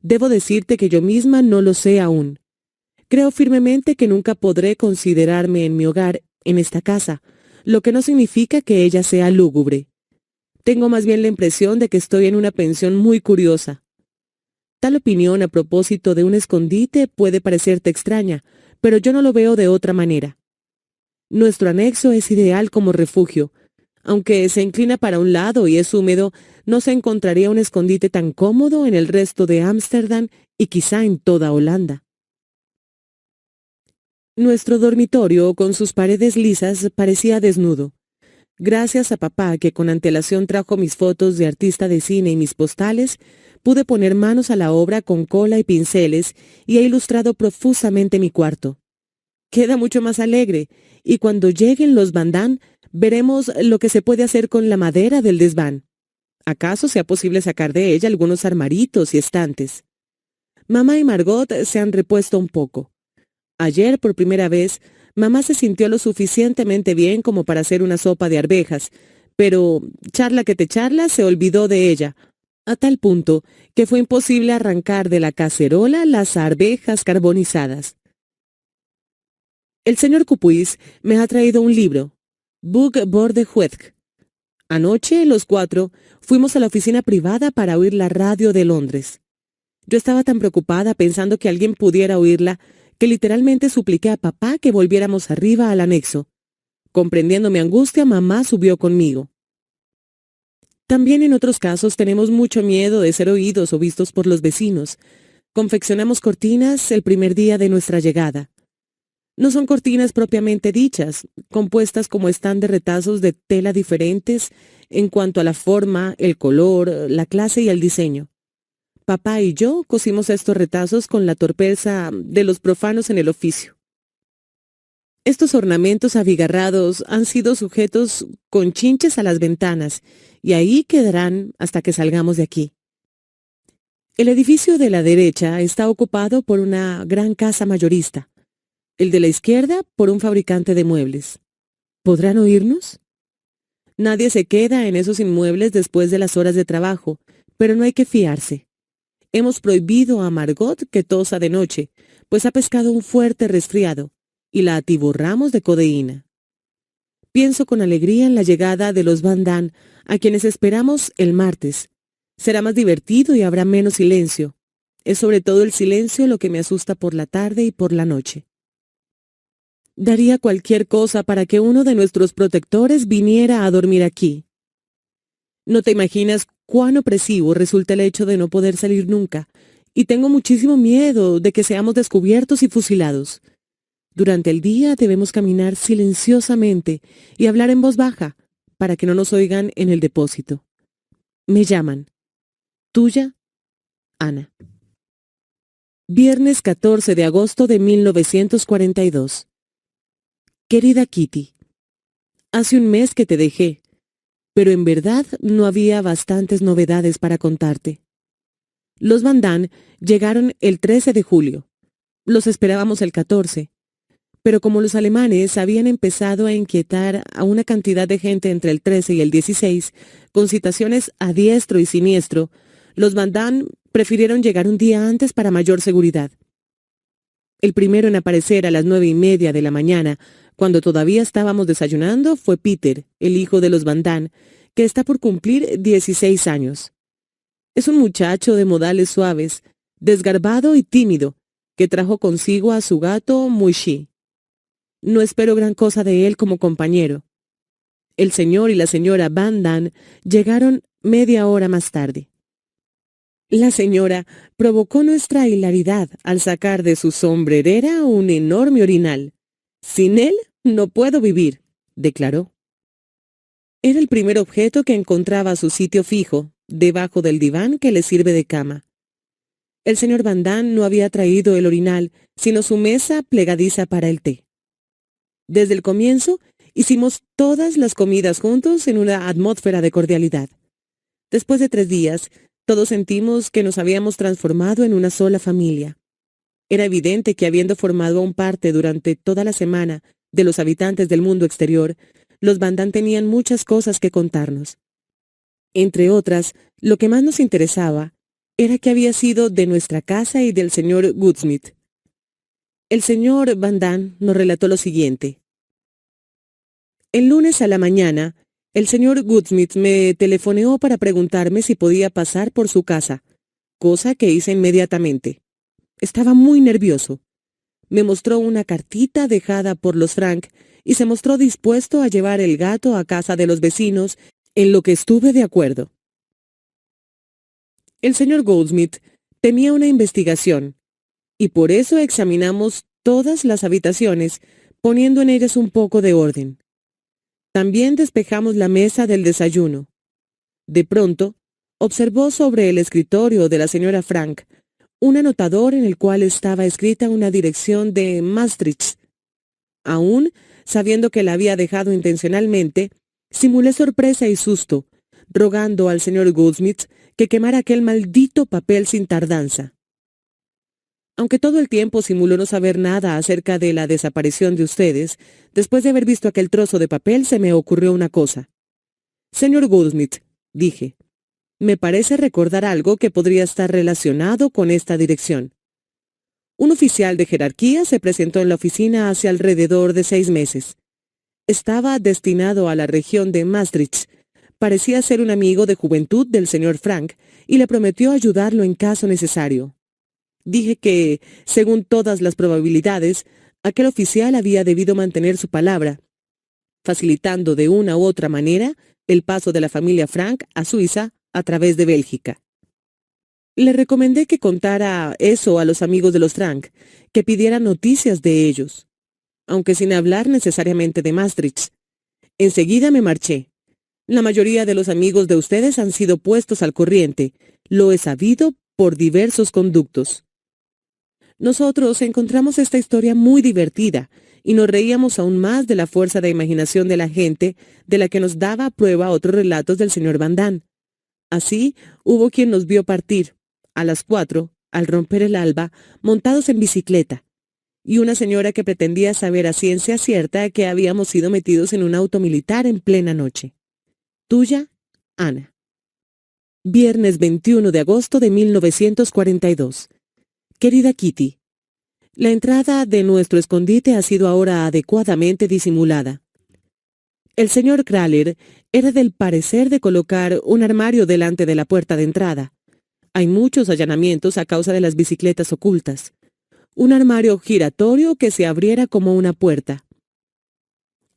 Debo decirte que yo misma no lo sé aún. Creo firmemente que nunca podré considerarme en mi hogar, en esta casa, lo que no significa que ella sea lúgubre. Tengo más bien la impresión de que estoy en una pensión muy curiosa. Tal opinión a propósito de un escondite puede parecerte extraña, pero yo no lo veo de otra manera. Nuestro anexo es ideal como refugio. Aunque se inclina para un lado y es húmedo, no se encontraría un escondite tan cómodo en el resto de Ámsterdam y quizá en toda Holanda. Nuestro dormitorio, con sus paredes lisas, parecía desnudo. Gracias a papá, que con antelación trajo mis fotos de artista de cine y mis postales, pude poner manos a la obra con cola y pinceles y he ilustrado profusamente mi cuarto. Queda mucho más alegre, y cuando lleguen los Van veremos lo que se puede hacer con la madera del desván. ¿Acaso sea posible sacar de ella algunos armaritos y estantes? Mamá y Margot se han repuesto un poco. Ayer, por primera vez, mamá se sintió lo suficientemente bien como para hacer una sopa de arvejas, pero, charla que te charla, se olvidó de ella, a tal punto que fue imposible arrancar de la cacerola las arvejas carbonizadas. El señor Cupuis me ha traído un libro, Buch voor de Week. Anoche, los cuatro, fuimos a la oficina privada para oír la radio de Londres. Yo estaba tan preocupada pensando que alguien pudiera oírla que literalmente supliqué a papá que volviéramos arriba al anexo. Comprendiendo mi angustia, mamá subió conmigo. También en otros casos tenemos mucho miedo de ser oídos o vistos por los vecinos. Confeccionamos cortinas el primer día de nuestra llegada. No son cortinas propiamente dichas, compuestas como están de retazos de tela diferentes en cuanto a la forma, el color, la clase y el diseño. Papá y yo cosimos estos retazos con la torpeza de los profanos en el oficio. Estos ornamentos abigarrados han sido sujetos con chinches a las ventanas y ahí quedarán hasta que salgamos de aquí. El edificio de la derecha está ocupado por una gran casa mayorista. El de la izquierda por un fabricante de muebles. ¿Podrán oírnos? Nadie se queda en esos inmuebles después de las horas de trabajo, pero no hay que fiarse. Hemos prohibido a Margot que tosa de noche, pues ha pescado un fuerte resfriado, y la atiborramos de codeína. Pienso con alegría en la llegada de los Van Damme, a quienes esperamos el martes. Será más divertido y habrá menos silencio. Es sobre todo el silencio lo que me asusta por la tarde y por la noche. Daría cualquier cosa para que uno de nuestros protectores viniera a dormir aquí. No te imaginas cuán opresivo resulta el hecho de no poder salir nunca, y tengo muchísimo miedo de que seamos descubiertos y fusilados. Durante el día debemos caminar silenciosamente y hablar en voz baja, para que no nos oigan en el depósito. Me llaman. Tuya, Ana. Viernes 14 de agosto de 1942. Querida Kitty, hace un mes que te dejé, pero en verdad no había bastantes novedades para contarte. Los Van Damme llegaron el 13 de julio. Los esperábamos el 14. Pero como los alemanes habían empezado a inquietar a una cantidad de gente entre el 13 y el 16, con citaciones a diestro y siniestro, los Van Damme prefirieron llegar un día antes para mayor seguridad. El primero en aparecer a las 9:30 de la mañana, cuando todavía estábamos desayunando, fue Peter, el hijo de los Van Damme, que está por cumplir 16 años. Es un muchacho de modales suaves, desgarbado y tímido, que trajo consigo a su gato Mushi. No espero gran cosa de él como compañero. El señor y la señora Van Damme llegaron media hora más tarde. La señora provocó nuestra hilaridad al sacar de su sombrerera un enorme orinal. «Sin él no puedo vivir», declaró. Era el primer objeto que encontraba a su sitio fijo, debajo del diván que le sirve de cama. El señor Van Damme no había traído el orinal, sino su mesa plegadiza para el té. Desde el comienzo, hicimos todas las comidas juntos en una atmósfera de cordialidad. Después de 3 días, todos sentimos que nos habíamos transformado en una sola familia. Era evidente que habiendo formado aún parte durante toda la semana de los habitantes del mundo exterior, los Van Damme tenían muchas cosas que contarnos. Entre otras, lo que más nos interesaba era que había sido de nuestra casa y del señor Goudsmit. El señor Van Damme nos relató lo siguiente. El lunes a la mañana, el señor Goudsmit me telefoneó para preguntarme si podía pasar por su casa, cosa que hice inmediatamente. Estaba muy nervioso. Me mostró una cartita dejada por los Frank y se mostró dispuesto a llevar el gato a casa de los vecinos, en lo que estuve de acuerdo. El señor Goudsmit temía una investigación, y por eso examinamos todas las habitaciones, poniendo en ellas un poco de orden. También despejamos la mesa del desayuno. De pronto, observó sobre el escritorio de la señora Frank un anotador en el cual estaba escrita una dirección de Maastricht. Aún, sabiendo que la había dejado intencionalmente, simulé sorpresa y susto, rogando al señor Goudsmit que quemara aquel maldito papel sin tardanza. Aunque todo el tiempo simuló no saber nada acerca de la desaparición de ustedes, después de haber visto aquel trozo de papel se me ocurrió una cosa. «Señor Goudsmit», dije, «me parece recordar algo que podría estar relacionado con esta dirección». Un oficial de jerarquía se presentó en la oficina hace alrededor de 6 meses. Estaba destinado a la región de Maastricht. Parecía ser un amigo de juventud del señor Frank y le prometió ayudarlo en caso necesario. Dije que, según todas las probabilidades, aquel oficial había debido mantener su palabra, facilitando de una u otra manera el paso de la familia Frank a Suiza a través de Bélgica. Le recomendé que contara eso a los amigos de los Frank, que pidieran noticias de ellos, aunque sin hablar necesariamente de Maastricht. Enseguida me marché. La mayoría de los amigos de ustedes han sido puestos al corriente, lo he sabido por diversos conductos. Nosotros encontramos esta historia muy divertida y nos reíamos aún más de la fuerza de imaginación de la gente de la que nos daba prueba otros relatos del señor Van Damme. Así, hubo quien nos vio partir, a las 4, al romper el alba, montados en bicicleta, y una señora que pretendía saber a ciencia cierta que habíamos sido metidos en un auto militar en plena noche. Tuya, Ana. Viernes 21 de agosto de 1942. Querida Kitty, la entrada de nuestro escondite ha sido ahora adecuadamente disimulada. El señor Kraler era del parecer de colocar un armario delante de la puerta de entrada. Hay muchos allanamientos a causa de las bicicletas ocultas. Un armario giratorio que se abriera como una puerta.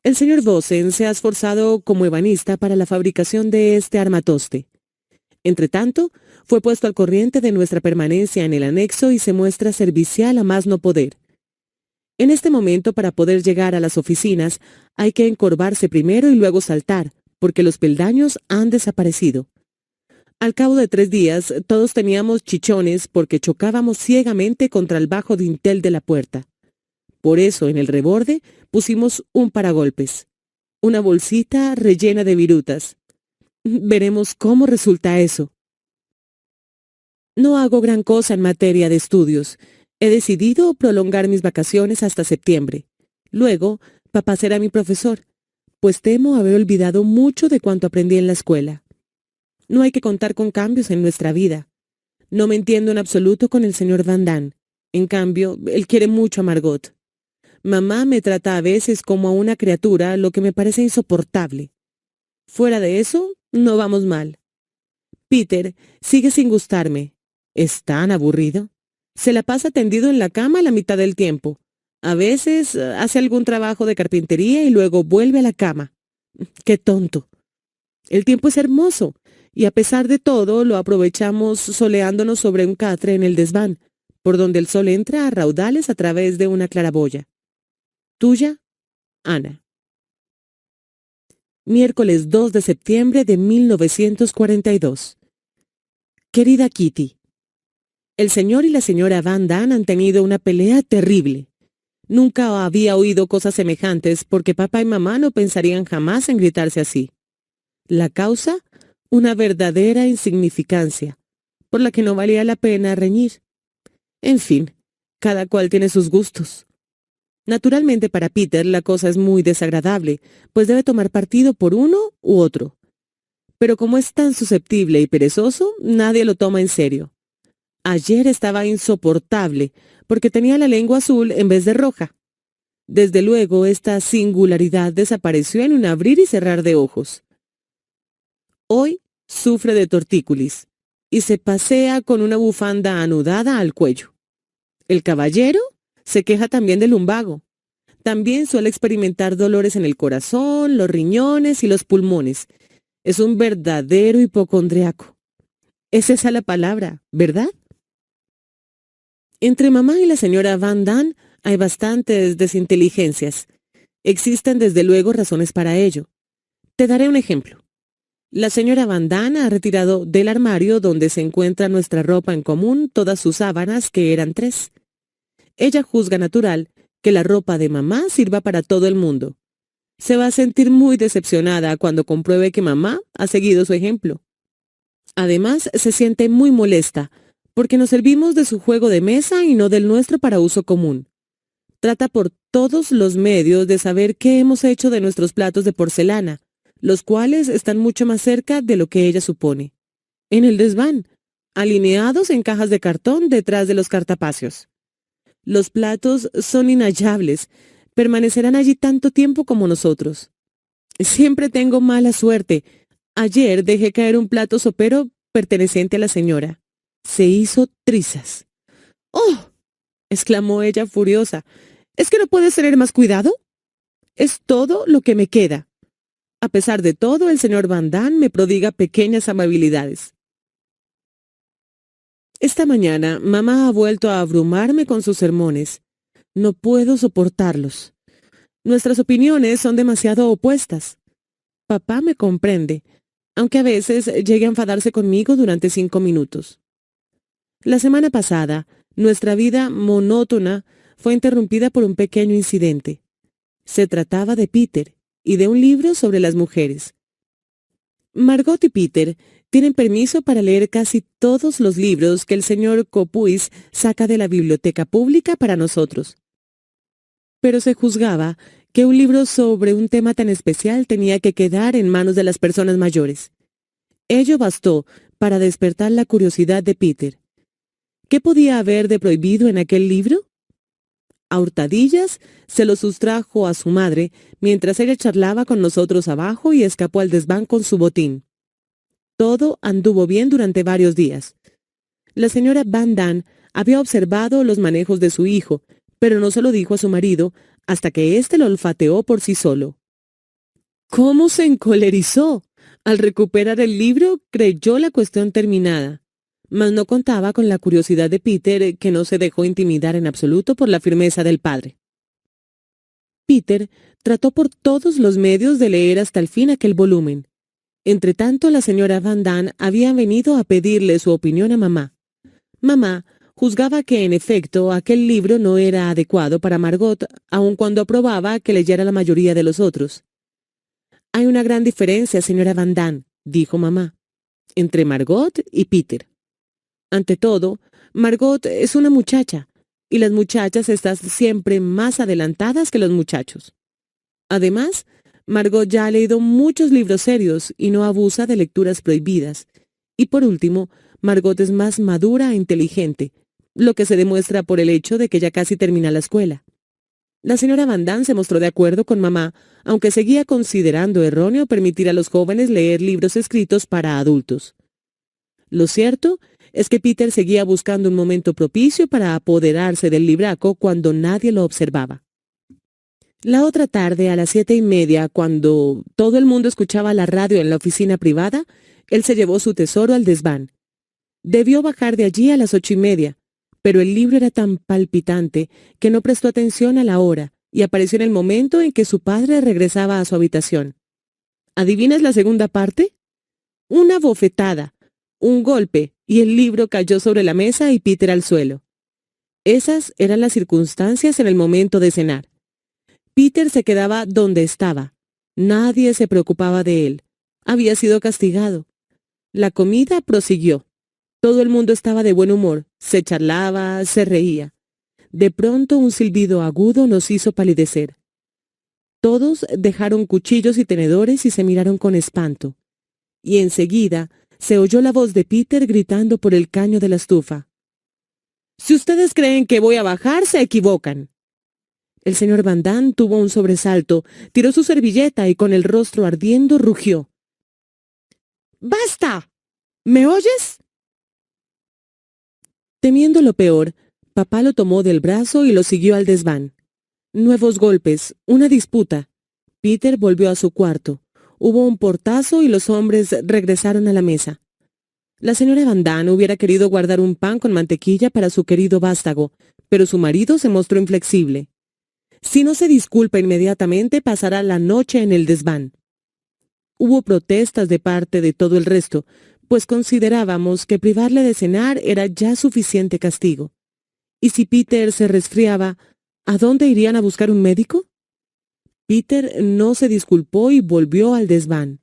El señor Vossen se ha esforzado como ebanista para la fabricación de este armatoste. Entretanto, fue puesto al corriente de nuestra permanencia en el anexo y se muestra servicial a más no poder. En este momento, para poder llegar a las oficinas, hay que encorvarse primero y luego saltar, porque los peldaños han desaparecido. Al cabo de 3 días, todos teníamos chichones porque chocábamos ciegamente contra el bajo dintel de la puerta. Por eso, en el reborde, pusimos un paragolpes, una bolsita rellena de virutas. Veremos cómo resulta eso. No hago gran cosa en materia de estudios. He decidido prolongar mis vacaciones hasta septiembre. Luego, papá será mi profesor, pues temo haber olvidado mucho de cuanto aprendí en la escuela. No hay que contar con cambios en nuestra vida. No me entiendo en absoluto con el señor Van Damme. En cambio, él quiere mucho a Margot. Mamá me trata a veces como a una criatura, lo que me parece insoportable. Fuera de eso, no vamos mal. Peter sigue sin gustarme. Es tan aburrido. Se la pasa tendido en la cama la mitad del tiempo. A veces hace algún trabajo de carpintería y luego vuelve a la cama. ¡Qué tonto! El tiempo es hermoso, y a pesar de todo lo aprovechamos soleándonos sobre un catre en el desván, por donde el sol entra a raudales a través de una claraboya. Tuya, Ana. Miércoles 2 de septiembre de 1942. Querida Kitty, el señor y la señora Van Damme han tenido una pelea terrible. Nunca había oído cosas semejantes porque papá y mamá no pensarían jamás en gritarse así. La causa, una verdadera insignificancia, por la que no valía la pena reñir. En fin, cada cual tiene sus gustos. Naturalmente para Peter la cosa es muy desagradable, pues debe tomar partido por uno u otro. Pero como es tan susceptible y perezoso, nadie lo toma en serio. Ayer estaba insoportable, porque tenía la lengua azul en vez de roja. Desde luego, esta singularidad desapareció en un abrir y cerrar de ojos. Hoy sufre de tortícolis y se pasea con una bufanda anudada al cuello. El caballero se queja también del lumbago. También suele experimentar dolores en el corazón, los riñones y los pulmones. Es un verdadero hipocondriaco. Es esa la palabra, ¿verdad? Entre mamá y la señora Van Damme hay bastantes desinteligencias. Existen desde luego razones para ello. Te daré un ejemplo. La señora Van Damme ha retirado del armario donde se encuentra nuestra ropa en común todas sus sábanas, que eran 3. Ella juzga natural que la ropa de mamá sirva para todo el mundo. Se va a sentir muy decepcionada cuando compruebe que mamá ha seguido su ejemplo. Además, se siente muy molesta porque nos servimos de su juego de mesa y no del nuestro para uso común. Trata por todos los medios de saber qué hemos hecho de nuestros platos de porcelana, los cuales están mucho más cerca de lo que ella supone. En el desván, alineados en cajas de cartón detrás de los cartapacios. Los platos son inhallables, permanecerán allí tanto tiempo como nosotros. Siempre tengo mala suerte. Ayer dejé caer un plato sopero perteneciente a la señora. Se hizo trizas. ¡Oh!, exclamó ella furiosa. ¿Es que no puedes tener más cuidado? Es todo lo que me queda. A pesar de todo, el señor Van Damme me prodiga pequeñas amabilidades. Esta mañana, mamá ha vuelto a abrumarme con sus sermones. No puedo soportarlos. Nuestras opiniones son demasiado opuestas. Papá me comprende, aunque a veces llegue a enfadarse conmigo durante 5 minutos. La semana pasada, nuestra vida monótona fue interrumpida por un pequeño incidente. Se trataba de Peter y de un libro sobre las mujeres. Margot y Peter tienen permiso para leer casi todos los libros que el señor Copuis saca de la biblioteca pública para nosotros. pero se juzgaba que un libro sobre un tema tan especial tenía que quedar en manos de las personas mayores. Ello bastó para despertar la curiosidad de Peter. ¿Qué podía haber de prohibido en aquel libro? A hurtadillas se lo sustrajo a su madre mientras ella charlaba con nosotros abajo y escapó al desván con su botín. Todo anduvo bien durante varios días. La señora Van Damme había observado los manejos de su hijo, pero no se lo dijo a su marido hasta que éste lo olfateó por sí solo. ¿Cómo se encolerizó? Al recuperar el libro, creyó la cuestión terminada, mas no contaba con la curiosidad de Peter, que no se dejó intimidar en absoluto por la firmeza del padre. Peter trató por todos los medios de leer hasta el fin aquel volumen. Entretanto, la señora Van Damme había venido a pedirle su opinión a mamá. Mamá juzgaba que, en efecto, aquel libro no era adecuado para Margot, aun cuando aprobaba que leyera la mayoría de los otros. «Hay una gran diferencia, señora Van Damme», dijo mamá, «entre Margot y Peter. Ante todo, Margot es una muchacha, y las muchachas están siempre más adelantadas que los muchachos. Además, Margot ya ha leído muchos libros serios y no abusa de lecturas prohibidas. Y por último, Margot es más madura e inteligente, lo que se demuestra por el hecho de que ya casi termina la escuela». La señora Van Damme se mostró de acuerdo con mamá, aunque seguía considerando erróneo permitir a los jóvenes leer libros escritos para adultos. Lo cierto es que Peter seguía buscando un momento propicio para apoderarse del libraco cuando nadie lo observaba. La otra tarde, a las 7:30, cuando todo el mundo escuchaba la radio en la oficina privada, él se llevó su tesoro al desván. Debió bajar de allí a las 8:30, pero el libro era tan palpitante que no prestó atención a la hora y apareció en el momento en que su padre regresaba a su habitación. ¿Adivinas la segunda parte? Una bofetada, un golpe, y el libro cayó sobre la mesa y Peter al suelo. Esas eran las circunstancias en el momento de cenar. Peter se quedaba donde estaba. Nadie se preocupaba de él. Había sido castigado. La comida prosiguió. Todo el mundo estaba de buen humor, se charlaba, se reía. De pronto un silbido agudo nos hizo palidecer. Todos dejaron cuchillos y tenedores y se miraron con espanto. Y enseguida se oyó la voz de Peter gritando por el caño de la estufa. «Si ustedes creen que voy a bajar, se equivocan». El señor Van Damme tuvo un sobresalto, tiró su servilleta y con el rostro ardiendo rugió. «¡Basta! ¿Me oyes?» Temiendo lo peor, papá lo tomó del brazo y lo siguió al desván. Nuevos golpes, una disputa. Peter volvió a su cuarto. Hubo un portazo y los hombres regresaron a la mesa. La señora Van Damme hubiera querido guardar un pan con mantequilla para su querido vástago, pero su marido se mostró inflexible. Si no se disculpa inmediatamente, pasará la noche en el desván. Hubo protestas de parte de todo el resto, pues considerábamos que privarle de cenar era ya suficiente castigo. Y si Peter se resfriaba, ¿a dónde irían a buscar un médico? Peter no se disculpó y volvió al desván.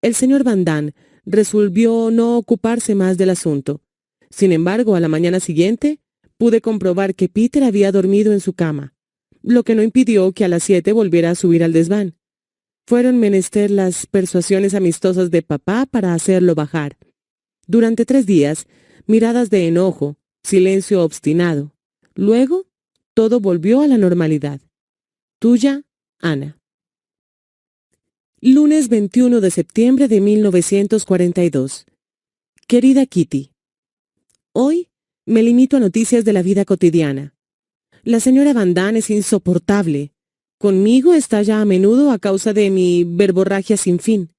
El señor Van Damme resolvió no ocuparse más del asunto. Sin embargo, a la mañana siguiente, pude comprobar que Peter había dormido en su cama, lo que no impidió que a las 7 volviera a subir al desván. Fueron menester las persuasiones amistosas de papá para hacerlo bajar. Durante 3 días, miradas de enojo, silencio obstinado. Luego, todo volvió a la normalidad. Tuya, Ana. Lunes 21 de septiembre de 1942. Querida Kitty, hoy me limito a noticias de la vida cotidiana. La señora Van Damme es insoportable. Conmigo estalla a menudo a causa de mi verborragia sin fin.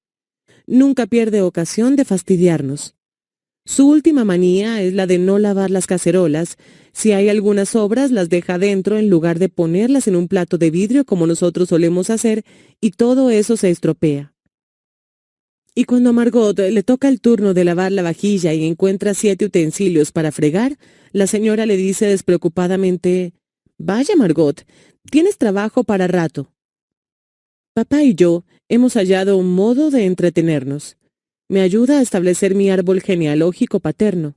Nunca pierde ocasión de fastidiarnos. Su última manía es la de no lavar las cacerolas. Si hay algunas sobras, las deja dentro en lugar de ponerlas en un plato de vidrio como nosotros solemos hacer, y todo eso se estropea. Y cuando a Margot le toca el turno de lavar la vajilla y encuentra 7 utensilios para fregar, la señora le dice despreocupadamente: «Vaya, Margot, tienes trabajo para rato». Papá y yo hemos hallado un modo de entretenernos. Me ayuda a establecer mi árbol genealógico paterno.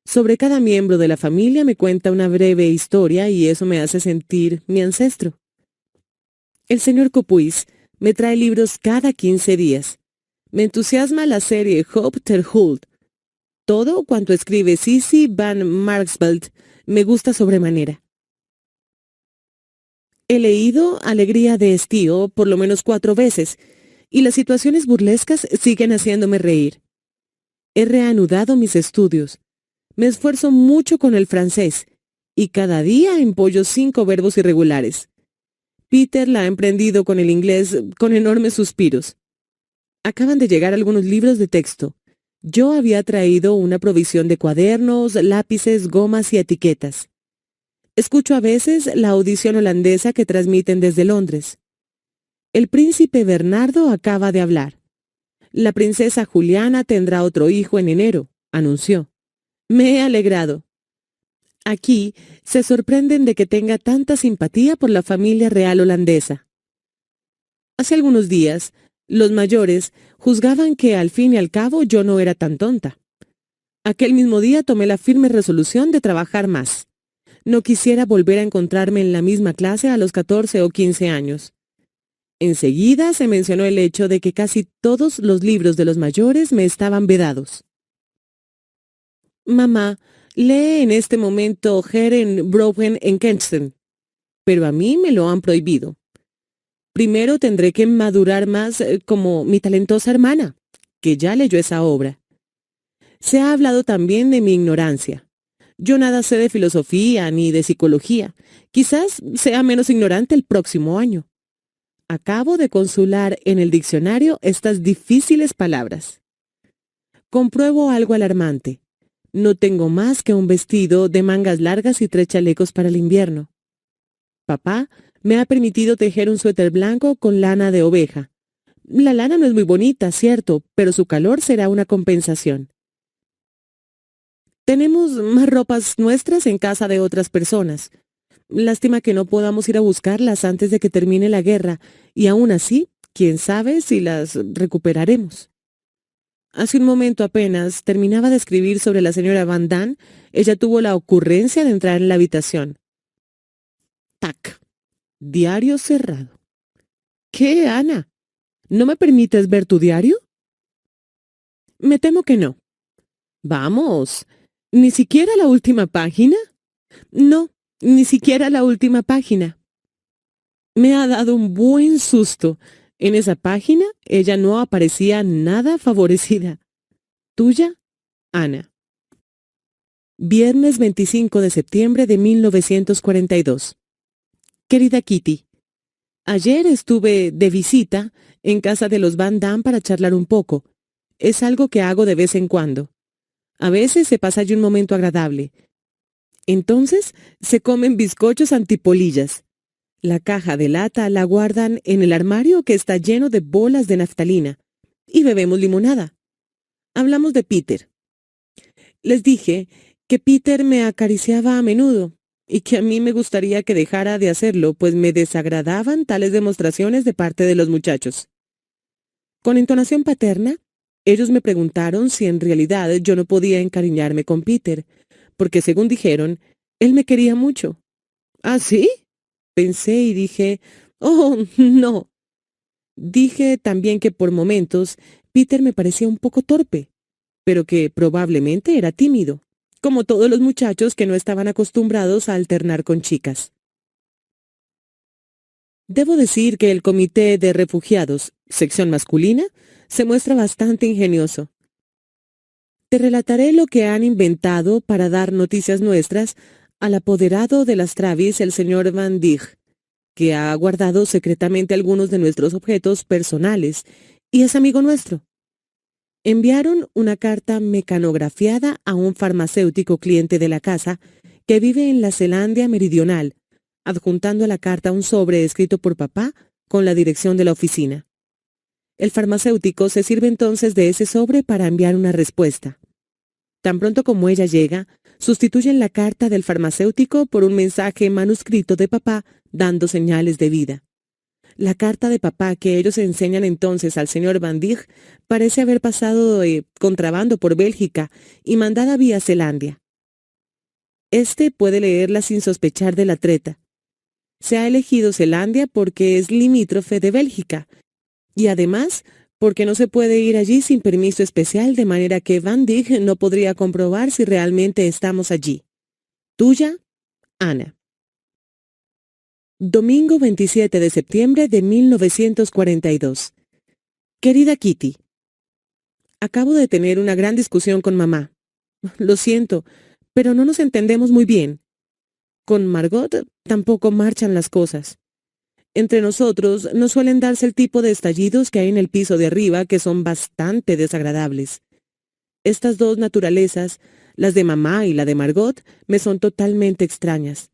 Sobre cada miembro de la familia me cuenta una breve historia y eso me hace sentir mi ancestro. El señor Copuis me trae libros cada 15 días. Me entusiasma la serie Hope ter Huld. Todo cuanto escribe Sissy van Marksveld me gusta sobremanera. He leído Alegría de Estío por lo menos 4 veces, y las situaciones burlescas siguen haciéndome reír. He reanudado mis estudios. Me esfuerzo mucho con el francés, y cada día empollo 5 verbos irregulares. Peter la ha emprendido con el inglés con enormes suspiros. Acaban de llegar algunos libros de texto. Yo había traído una provisión de cuadernos, lápices, gomas y etiquetas. Escucho a veces la audición holandesa que transmiten desde Londres. El príncipe Bernardo acaba de hablar. La princesa Juliana tendrá otro hijo en enero, anunció. Me he alegrado. Aquí se sorprenden de que tenga tanta simpatía por la familia real holandesa. Hace algunos días, los mayores juzgaban que al fin y al cabo yo no era tan tonta. Aquel mismo día tomé la firme resolución de trabajar más. No quisiera volver a encontrarme en la misma clase a los 14 o 15 años. Enseguida se mencionó el hecho de que casi todos los libros de los mayores me estaban vedados. Mamá lee en este momento Herrenbroeken en Kensington, pero a mí me lo han prohibido. Primero tendré que madurar más como mi talentosa hermana, que ya leyó esa obra. Se ha hablado también de mi ignorancia. Yo nada sé de filosofía ni de psicología. Quizás sea menos ignorante el próximo año. Acabo de consultar en el diccionario estas difíciles palabras. Compruebo algo alarmante. No tengo más que un vestido de mangas largas y 3 chalecos para el invierno. Papá me ha permitido tejer un suéter blanco con lana de oveja. La lana no es muy bonita, cierto, pero su calor será una compensación. Tenemos más ropas nuestras en casa de otras personas. Lástima que no podamos ir a buscarlas antes de que termine la guerra, y aún así, quién sabe si las recuperaremos. Hace un momento apenas terminaba de escribir sobre la señora Van Damme, ella tuvo la ocurrencia de entrar en la habitación. ¡Tac! Diario cerrado. ¿Qué, Ana? ¿No me permites ver tu diario? Me temo que no. Vamos, ¿ni siquiera la última página? No, ni siquiera la última página. Me ha dado un buen susto. En esa página ella no aparecía nada favorecida. Tuya, Ana. Viernes 25 de septiembre de 1942. Querida Kitty, ayer estuve de visita en casa de los Van Damme para charlar un poco. Es algo que hago de vez en cuando. A veces se pasa allí un momento agradable. Entonces se comen bizcochos antipolillas. La caja de lata la guardan en el armario que está lleno de bolas de naftalina. Y bebemos limonada. Hablamos de Peter. Les dije que Peter me acariciaba a menudo y que a mí me gustaría que dejara de hacerlo, pues me desagradaban tales demostraciones de parte de los muchachos. Con entonación paterna, ellos me preguntaron si en realidad yo no podía encariñarme con Peter, porque según dijeron, él me quería mucho. ¿Ah, sí? Pensé y dije, oh, no. Dije también que por momentos Peter me parecía un poco torpe, pero que probablemente era tímido, como todos los muchachos que no estaban acostumbrados a alternar con chicas. Debo decir que el Comité de Refugiados, sección masculina, se muestra bastante ingenioso. Te relataré lo que han inventado para dar noticias nuestras al apoderado de las Travis, el señor Van Dijk, que ha guardado secretamente algunos de nuestros objetos personales y es amigo nuestro. Enviaron una carta mecanografiada a un farmacéutico cliente de la casa que vive en la Zelandia Meridional, adjuntando a la carta un sobre escrito por papá con la dirección de la oficina. El farmacéutico se sirve entonces de ese sobre para enviar una respuesta. Tan pronto como ella llega, sustituyen la carta del farmacéutico por un mensaje manuscrito de papá dando señales de vida. La carta de papá que ellos enseñan entonces al señor Van Dijk parece haber pasado de contrabando por Bélgica y mandada vía Zelandia. Este puede leerla sin sospechar de la treta. Se ha elegido Zelandia porque es limítrofe de Bélgica, y además porque no se puede ir allí sin permiso especial, de manera que Van Dijk no podría comprobar si realmente estamos allí. Tuya, Ana. Domingo 27 de septiembre de 1942. Querida Kitty, acabo de tener una gran discusión con mamá. Lo siento, pero no nos entendemos muy bien. Con Margot tampoco marchan las cosas. Entre nosotros no suelen darse el tipo de estallidos que hay en el piso de arriba, que son bastante desagradables. Estas dos naturalezas, las de mamá y la de Margot, me son totalmente extrañas.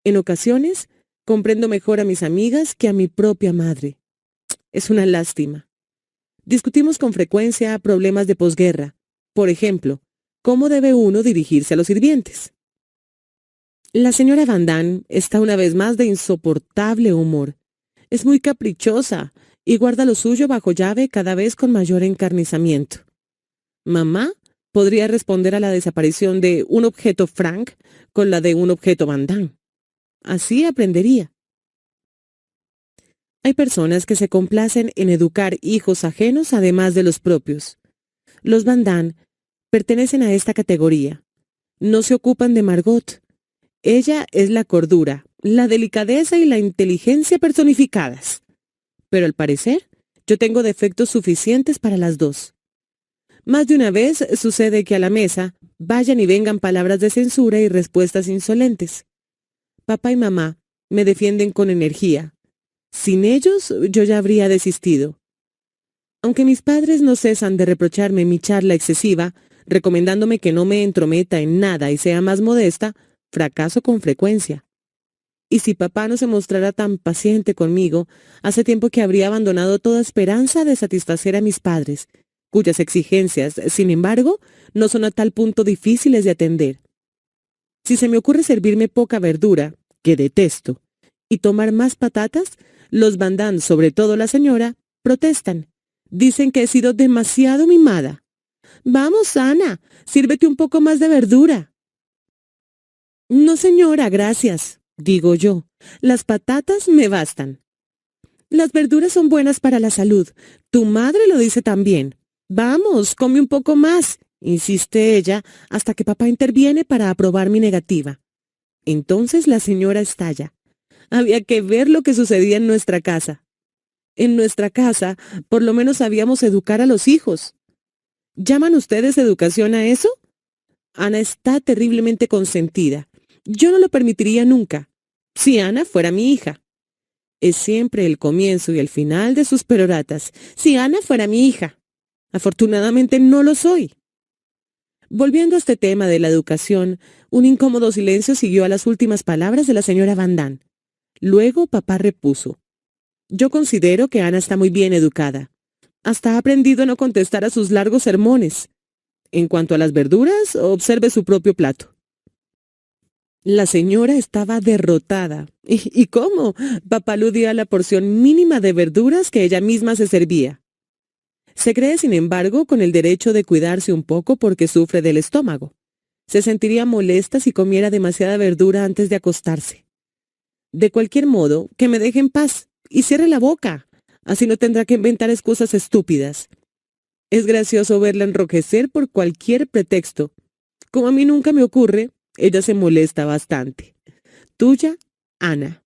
En ocasiones, comprendo mejor a mis amigas que a mi propia madre. Es una lástima. Discutimos con frecuencia problemas de posguerra. Por ejemplo, ¿cómo debe uno dirigirse a los sirvientes? La señora Van Damme está una vez más de insoportable humor. Es muy caprichosa y guarda lo suyo bajo llave cada vez con mayor encarnizamiento. Mamá podría responder a la desaparición de un objeto Frank con la de un objeto Van Damme. Así aprendería. Hay personas que se complacen en educar hijos ajenos además de los propios. Los Van Damme pertenecen a esta categoría. No se ocupan de Margot. Ella es la cordura, la delicadeza y la inteligencia personificadas. Pero al parecer, yo tengo defectos suficientes para las dos. Más de una vez sucede que a la mesa vayan y vengan palabras de censura y respuestas insolentes. Papá y mamá me defienden con energía. Sin ellos, yo ya habría desistido. Aunque mis padres no cesan de reprocharme mi charla excesiva, recomendándome que no me entrometa en nada y sea más modesta, fracaso con frecuencia. Y si papá no se mostrara tan paciente conmigo, hace tiempo que habría abandonado toda esperanza de satisfacer a mis padres, cuyas exigencias, sin embargo, no son a tal punto difíciles de atender. Si se me ocurre servirme poca verdura, que detesto, y tomar más patatas, los Van Damme, sobre todo la señora, protestan. Dicen que he sido demasiado mimada. Vamos, Ana, sírvete un poco más de verdura. No, señora, gracias, digo yo. Las patatas me bastan. Las verduras son buenas para la salud. Tu madre lo dice también. Vamos, come un poco más, insiste ella, hasta que papá interviene para aprobar mi negativa. Entonces la señora estalla. Había que ver lo que sucedía en nuestra casa. En nuestra casa, por lo menos sabíamos educar a los hijos. ¿Llaman ustedes educación a eso? Ana está terriblemente consentida. Yo no lo permitiría nunca, si Ana fuera mi hija. Es siempre el comienzo y el final de sus peroratas. Si Ana fuera mi hija. Afortunadamente no lo soy. Volviendo a este tema de la educación, un incómodo silencio siguió a las últimas palabras de la señora Van Damme. Luego papá repuso. Yo considero que Ana está muy bien educada. Hasta ha aprendido a no contestar a sus largos sermones. En cuanto a las verduras, observe su propio plato. La señora estaba derrotada. ¿Y cómo? Papá aludía a la porción mínima de verduras que ella misma se servía. Se cree, sin embargo, con el derecho de cuidarse un poco porque sufre del estómago. Se sentiría molesta si comiera demasiada verdura antes de acostarse. De cualquier modo, que me deje en paz y cierre la boca. Así no tendrá que inventar excusas estúpidas. Es gracioso verla enrojecer por cualquier pretexto. Como a mí nunca me ocurre, ella se molesta bastante. Tuya, Ana.